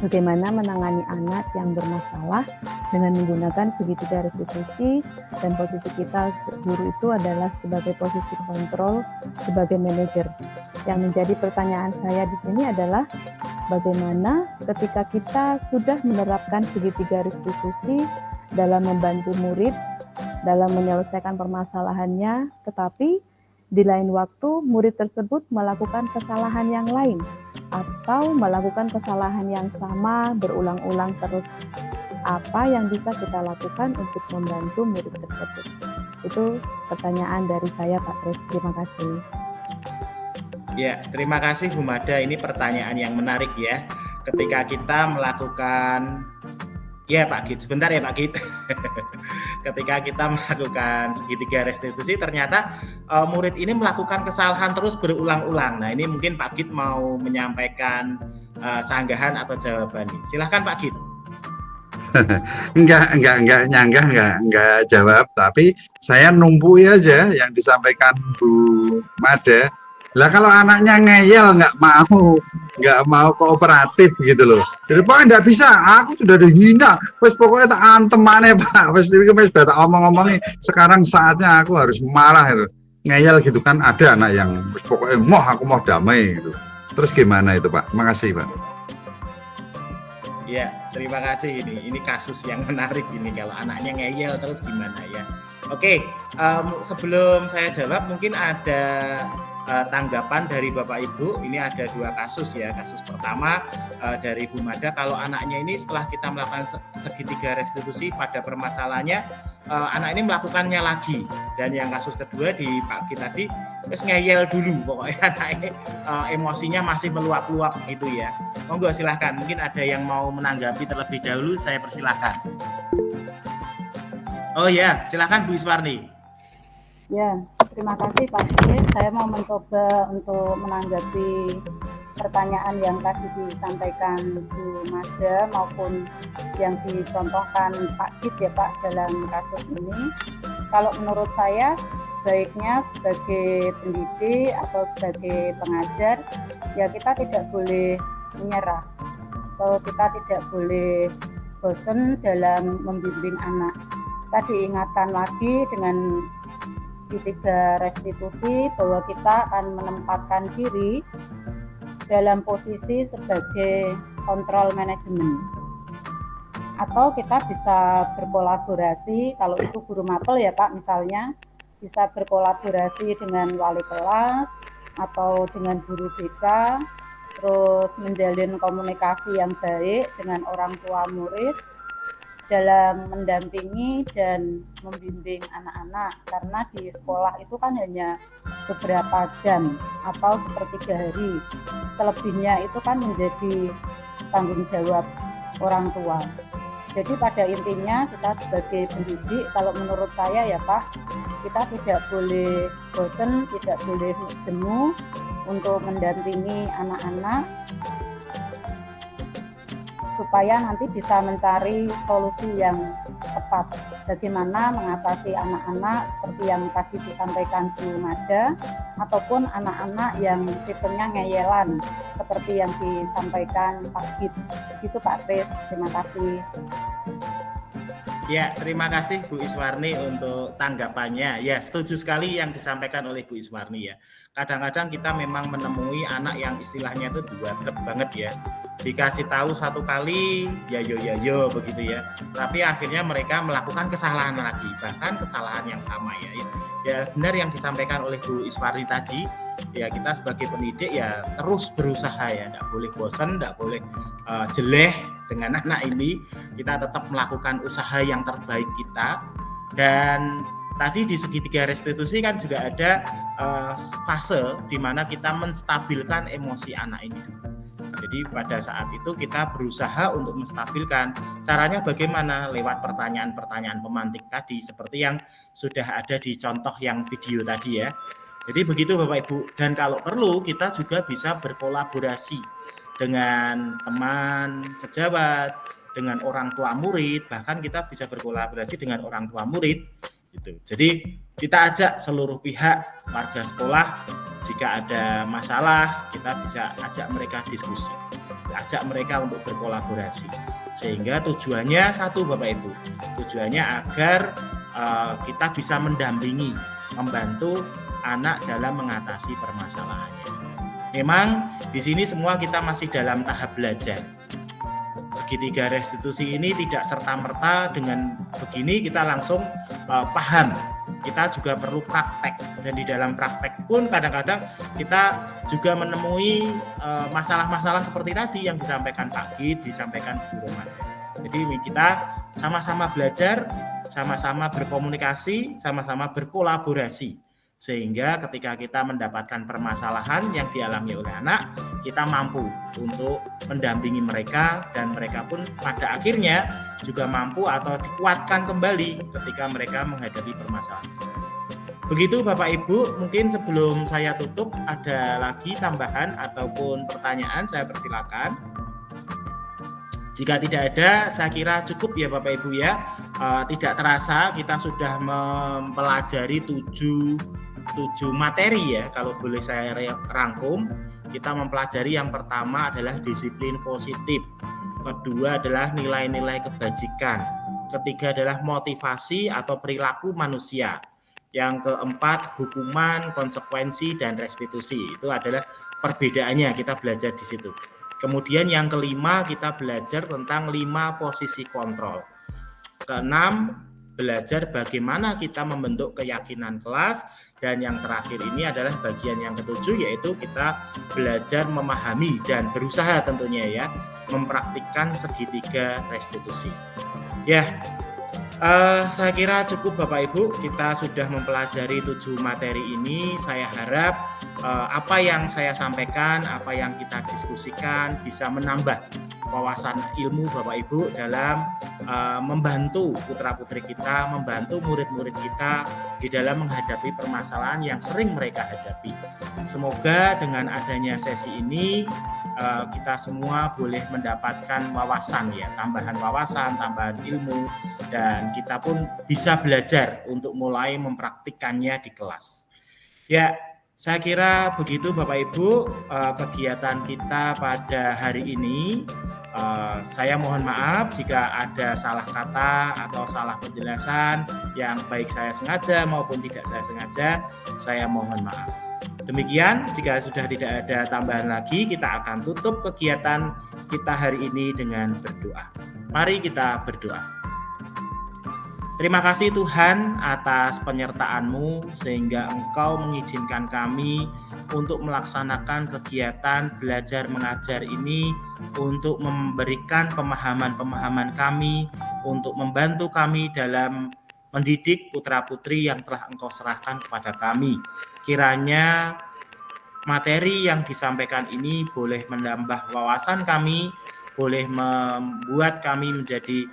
bagaimana menangani anak yang bermasalah dengan menggunakan segitiga restitusi, dan posisi kita guru itu adalah sebagai posisi kontrol, sebagai manajer. Yang menjadi pertanyaan saya di sini adalah bagaimana ketika kita sudah menerapkan segitiga restitusi dalam membantu murid dalam menyelesaikan permasalahannya, tetapi di lain waktu murid tersebut melakukan kesalahan yang lain atau melakukan kesalahan yang sama berulang-ulang terus. Apa yang bisa kita lakukan untuk membantu murid tersebut? Itu pertanyaan dari saya Pak Kris. Terima kasih. Ya, terima kasih Bu Mada. Ini pertanyaan yang menarik ya. Ketika kita melakukan, ya Pak Git, sebentar ya Pak Git. Ketika kita melakukan segitiga restitusi, ternyata murid ini melakukan kesalahan terus berulang-ulang. Nah, ini mungkin Pak Git mau menyampaikan sanggahan atau jawaban. Silahkan Pak Git. enggak nyanggah, enggak jawab, tapi saya numpuk aja yang disampaikan Bu Mada. Lah kalau anaknya ngeyel nggak mau kooperatif gitu loh. Jadi Pak nggak bisa, aku sudah dihina. Wes pokoknya tak antem maneh Pak. Wes sudah tak omong-omongin. Sekarang saatnya aku harus marah gitu. Ngeyel gitu kan, ada anak yang wes pokoknya aku mau damai gitu. Terus gimana itu Pak? Makasih Pak. Ya, terima kasih ini kasus yang menarik ini kalau anaknya ngeyel terus gimana ya. Oke, sebelum saya jawab mungkin ada tanggapan dari Bapak Ibu. Ini ada 2 kasus ya. Kasus pertama dari Bu Mada, kalau anaknya ini setelah kita melakukan segitiga restitusi pada permasalahannya, anak ini melakukannya lagi. Dan yang kasus kedua di Pak Git tadi, terus ngeyel dulu pokoknya anaknya emosinya masih meluap-luap gitu ya. Monggo silahkan, mungkin ada yang mau menanggapi terlebih dahulu, saya persilahkan. Oh ya, silakan Bu Iswarni. Ya, terima kasih Pak Kris. Saya mau mencoba untuk menanggapi pertanyaan yang tadi disampaikan Bu Mada maupun yang dicontohkan Pak Git ya Pak dalam kasus ini. Kalau menurut saya baiknya sebagai pendidik atau sebagai pengajar ya kita tidak boleh menyerah atau kita tidak boleh bosan dalam membimbing anak. Kita diingatkan lagi dengan segitiga restitusi bahwa kita akan menempatkan diri dalam posisi sebagai kontrol manajemen, atau kita bisa berkolaborasi. Kalau itu guru mapel ya Pak, misalnya bisa berkolaborasi dengan wali kelas atau dengan guru BK, terus menjalin komunikasi yang baik dengan orang tua murid dalam mendampingi dan membimbing anak-anak, karena di sekolah itu kan hanya beberapa jam atau sepertiga hari, selebihnya itu kan menjadi tanggung jawab orang tua. Jadi pada intinya kita sebagai pendidik, kalau menurut saya ya Pak, kita tidak boleh bosan, tidak boleh jemu untuk mendampingi anak-anak supaya nanti bisa mencari solusi yang tepat. Bagaimana mengatasi anak-anak seperti yang tadi disampaikan Bu Mada, ataupun anak-anak yang tipenya ngeyelan seperti yang disampaikan Pak Git. Itu Pak Kris, terima kasih. Ya, terima kasih Bu Iswarni untuk tanggapannya. Ya, setuju sekali yang disampaikan oleh Bu Iswarni ya. Kadang-kadang kita memang menemui anak yang istilahnya itu dua banget ya. Dikasih tahu satu kali, ya yo begitu ya. Tapi akhirnya mereka melakukan kesalahan lagi, bahkan kesalahan yang sama ya. Ya benar yang disampaikan oleh Bu Iswarni tadi. Ya kita sebagai pendidik ya terus berusaha ya, tidak boleh bosan, tidak boleh jeleh dengan anak ini. Kita tetap melakukan usaha yang terbaik kita. Dan tadi di segitiga restitusi kan juga ada fase di mana kita menstabilkan emosi anak ini. Jadi pada saat itu kita berusaha untuk menstabilkan. Caranya bagaimana? Lewat pertanyaan-pertanyaan pemantik tadi seperti yang sudah ada di contoh yang video tadi ya. Jadi begitu Bapak Ibu, dan kalau perlu kita juga bisa berkolaborasi dengan teman sejawat, dengan orang tua murid, bahkan kita bisa berkolaborasi dengan orang tua murid gitu. Jadi kita ajak seluruh pihak warga sekolah, jika ada masalah kita bisa ajak mereka diskusi, ajak mereka untuk berkolaborasi. Sehingga tujuannya satu Bapak Ibu, tujuannya agar kita bisa mendampingi, membantu anak dalam mengatasi permasalahannya. Memang di sini semua kita masih dalam tahap belajar. Segitiga restitusi ini tidak serta-merta dengan begini kita langsung paham. Kita juga perlu praktek, dan di dalam praktek pun kadang-kadang kita juga menemui masalah-masalah seperti tadi yang disampaikan Pak Git, disampaikan Bu Roman. Jadi kita sama-sama belajar, sama-sama berkomunikasi, sama-sama berkolaborasi. Sehingga ketika kita mendapatkan permasalahan yang dialami oleh anak, kita mampu untuk mendampingi mereka, dan mereka pun pada akhirnya juga mampu atau dikuatkan kembali ketika mereka menghadapi permasalahan tersebut. Begitu Bapak Ibu, mungkin sebelum saya tutup ada lagi tambahan ataupun pertanyaan, saya persilakan. Jika tidak ada, saya kira cukup ya Bapak Ibu ya. Tidak terasa kita sudah mempelajari 7 materi ya, kalau boleh saya rangkum. Kita mempelajari yang pertama adalah disiplin positif, kedua adalah nilai-nilai kebajikan, ketiga adalah motivasi atau perilaku manusia, yang keempat hukuman, konsekuensi, dan restitusi. Itu adalah perbedaannya, kita belajar di situ. Kemudian yang kelima kita belajar tentang 5 posisi kontrol. Keenam, belajar bagaimana kita membentuk keyakinan kelas. Dan yang terakhir ini adalah bagian yang ketujuh, yaitu kita belajar memahami dan berusaha tentunya ya mempraktikkan segitiga restitusi. Ya, saya kira cukup Bapak Ibu, kita sudah mempelajari 7 materi ini. Saya harap apa yang saya sampaikan, apa yang kita diskusikan bisa menambah wawasan ilmu Bapak Ibu dalam membantu putra-putri kita, membantu murid-murid kita di dalam menghadapi permasalahan yang sering mereka hadapi. Semoga dengan adanya sesi ini kita semua boleh mendapatkan wawasan ya, tambahan wawasan, tambahan ilmu, dan kita pun bisa belajar untuk mulai mempraktikkannya di kelas. Ya, saya kira begitu Bapak Ibu kegiatan kita pada hari ini. Saya mohon maaf jika ada salah kata atau salah penjelasan yang baik saya sengaja maupun tidak saya sengaja, saya mohon maaf. Demikian, jika sudah tidak ada tambahan lagi, kita akan tutup kegiatan kita hari ini dengan berdoa. Mari kita berdoa. Terima kasih Tuhan atas penyertaan-Mu sehingga Engkau mengizinkan kami untuk melaksanakan kegiatan belajar mengajar ini, untuk memberikan pemahaman-pemahaman kami, untuk membantu kami dalam mendidik putra-putri yang telah Engkau serahkan kepada kami. Kiranya materi yang disampaikan ini boleh menambah wawasan kami, boleh membuat kami menjadi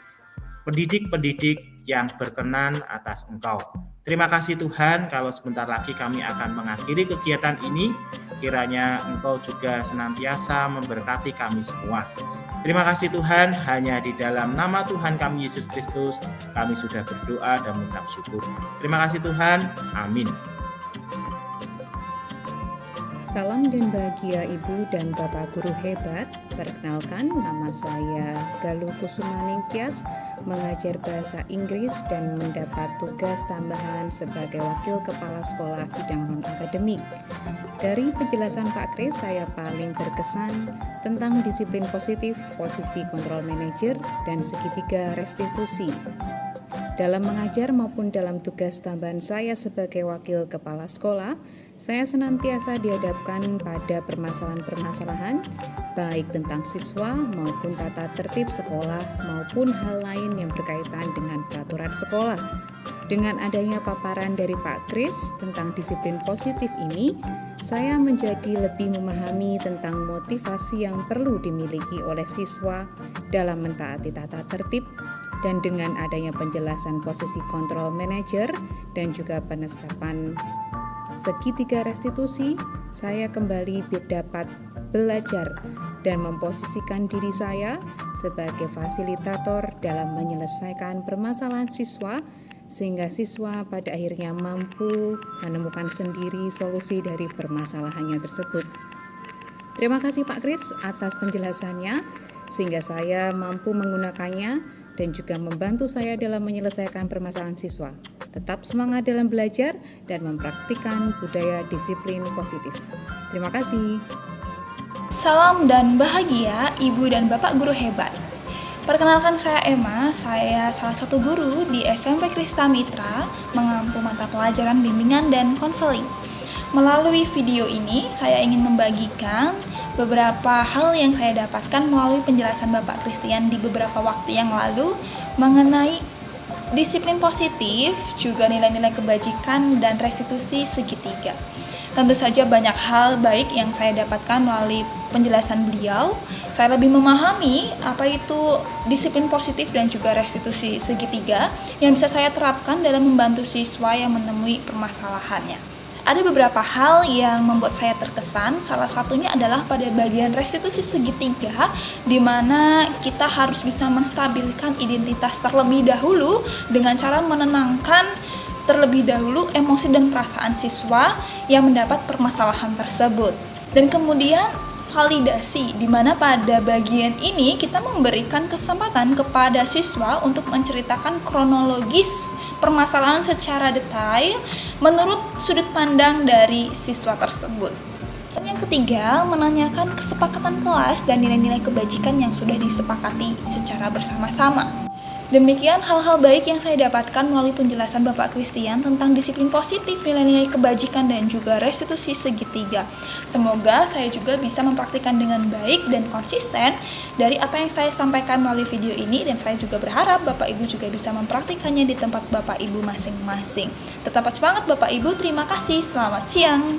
pendidik-pendidik yang berkenan atas Engkau. Terima kasih Tuhan, kalau sebentar lagi kami akan mengakhiri kegiatan ini. Kiranya Engkau juga senantiasa memberkati kami semua. Terima kasih Tuhan, hanya di dalam nama Tuhan kami Yesus Kristus, kami sudah berdoa dan mengucap syukur. Terima kasih Tuhan, amin. Salam dan bahagia Ibu dan Bapak Guru hebat. Perkenalkan, nama saya Galuh Kusumaningtyas, mengajar bahasa Inggris dan mendapat tugas tambahan sebagai Wakil Kepala Sekolah bidang non-akademik. Dari penjelasan Pak Kris, saya paling berkesan tentang disiplin positif, posisi kontrol manajer, dan segitiga restitusi. Dalam mengajar maupun dalam tugas tambahan saya sebagai wakil kepala sekolah, saya senantiasa dihadapkan pada permasalahan-permasalahan, baik tentang siswa maupun tata tertib sekolah maupun hal lain yang berkaitan dengan peraturan sekolah. Dengan adanya paparan dari Pak Kris tentang disiplin positif ini, saya menjadi lebih memahami tentang motivasi yang perlu dimiliki oleh siswa dalam mentaati tata tertib. Dan dengan adanya penjelasan posisi kontrol manajer dan juga penetapan segitiga restitusi, saya kembali dapat belajar dan memposisikan diri saya sebagai fasilitator dalam menyelesaikan permasalahan siswa, sehingga siswa pada akhirnya mampu menemukan sendiri solusi dari permasalahannya tersebut. Terima kasih Pak Kris atas penjelasannya, sehingga saya mampu menggunakannya dan juga membantu saya dalam menyelesaikan permasalahan siswa. Tetap semangat dalam belajar dan mempraktikkan budaya disiplin positif. Terima kasih. Salam dan bahagia Ibu dan Bapak Guru hebat. Perkenalkan, saya Emma, saya salah satu guru di SMP Krista Mitra, mengampu mata pelajaran bimbingan dan konseling. Melalui video ini, saya ingin membagikan beberapa hal yang saya dapatkan melalui penjelasan Bapak Christian di beberapa waktu yang lalu mengenai disiplin positif, juga nilai-nilai kebajikan dan restitusi segitiga. Tentu saja banyak hal baik yang saya dapatkan melalui penjelasan beliau. Saya lebih memahami apa itu disiplin positif dan juga restitusi segitiga yang bisa saya terapkan dalam membantu siswa yang menemui permasalahannya. Ada beberapa hal yang membuat saya terkesan, salah satunya adalah pada bagian restitusi segitiga, di mana kita harus bisa menstabilkan identitas terlebih dahulu dengan cara menenangkan terlebih dahulu emosi dan perasaan siswa yang mendapat permasalahan tersebut. Dan kemudian validasi, di mana pada bagian ini kita memberikan kesempatan kepada siswa untuk menceritakan kronologis permasalahan secara detail menurut sudut pandang dari siswa tersebut. Dan yang ketiga, menanyakan kesepakatan kelas dan nilai-nilai kebajikan yang sudah disepakati secara bersama-sama. Demikian hal-hal baik yang saya dapatkan melalui penjelasan Bapak Christian tentang disiplin positif, nilai-nilai kebajikan, dan juga restitusi segitiga. Semoga saya juga bisa mempraktikkan dengan baik dan konsisten dari apa yang saya sampaikan melalui video ini, dan saya juga berharap Bapak Ibu juga bisa mempraktikkannya di tempat Bapak Ibu masing-masing. Tetap semangat Bapak Ibu, terima kasih, selamat siang.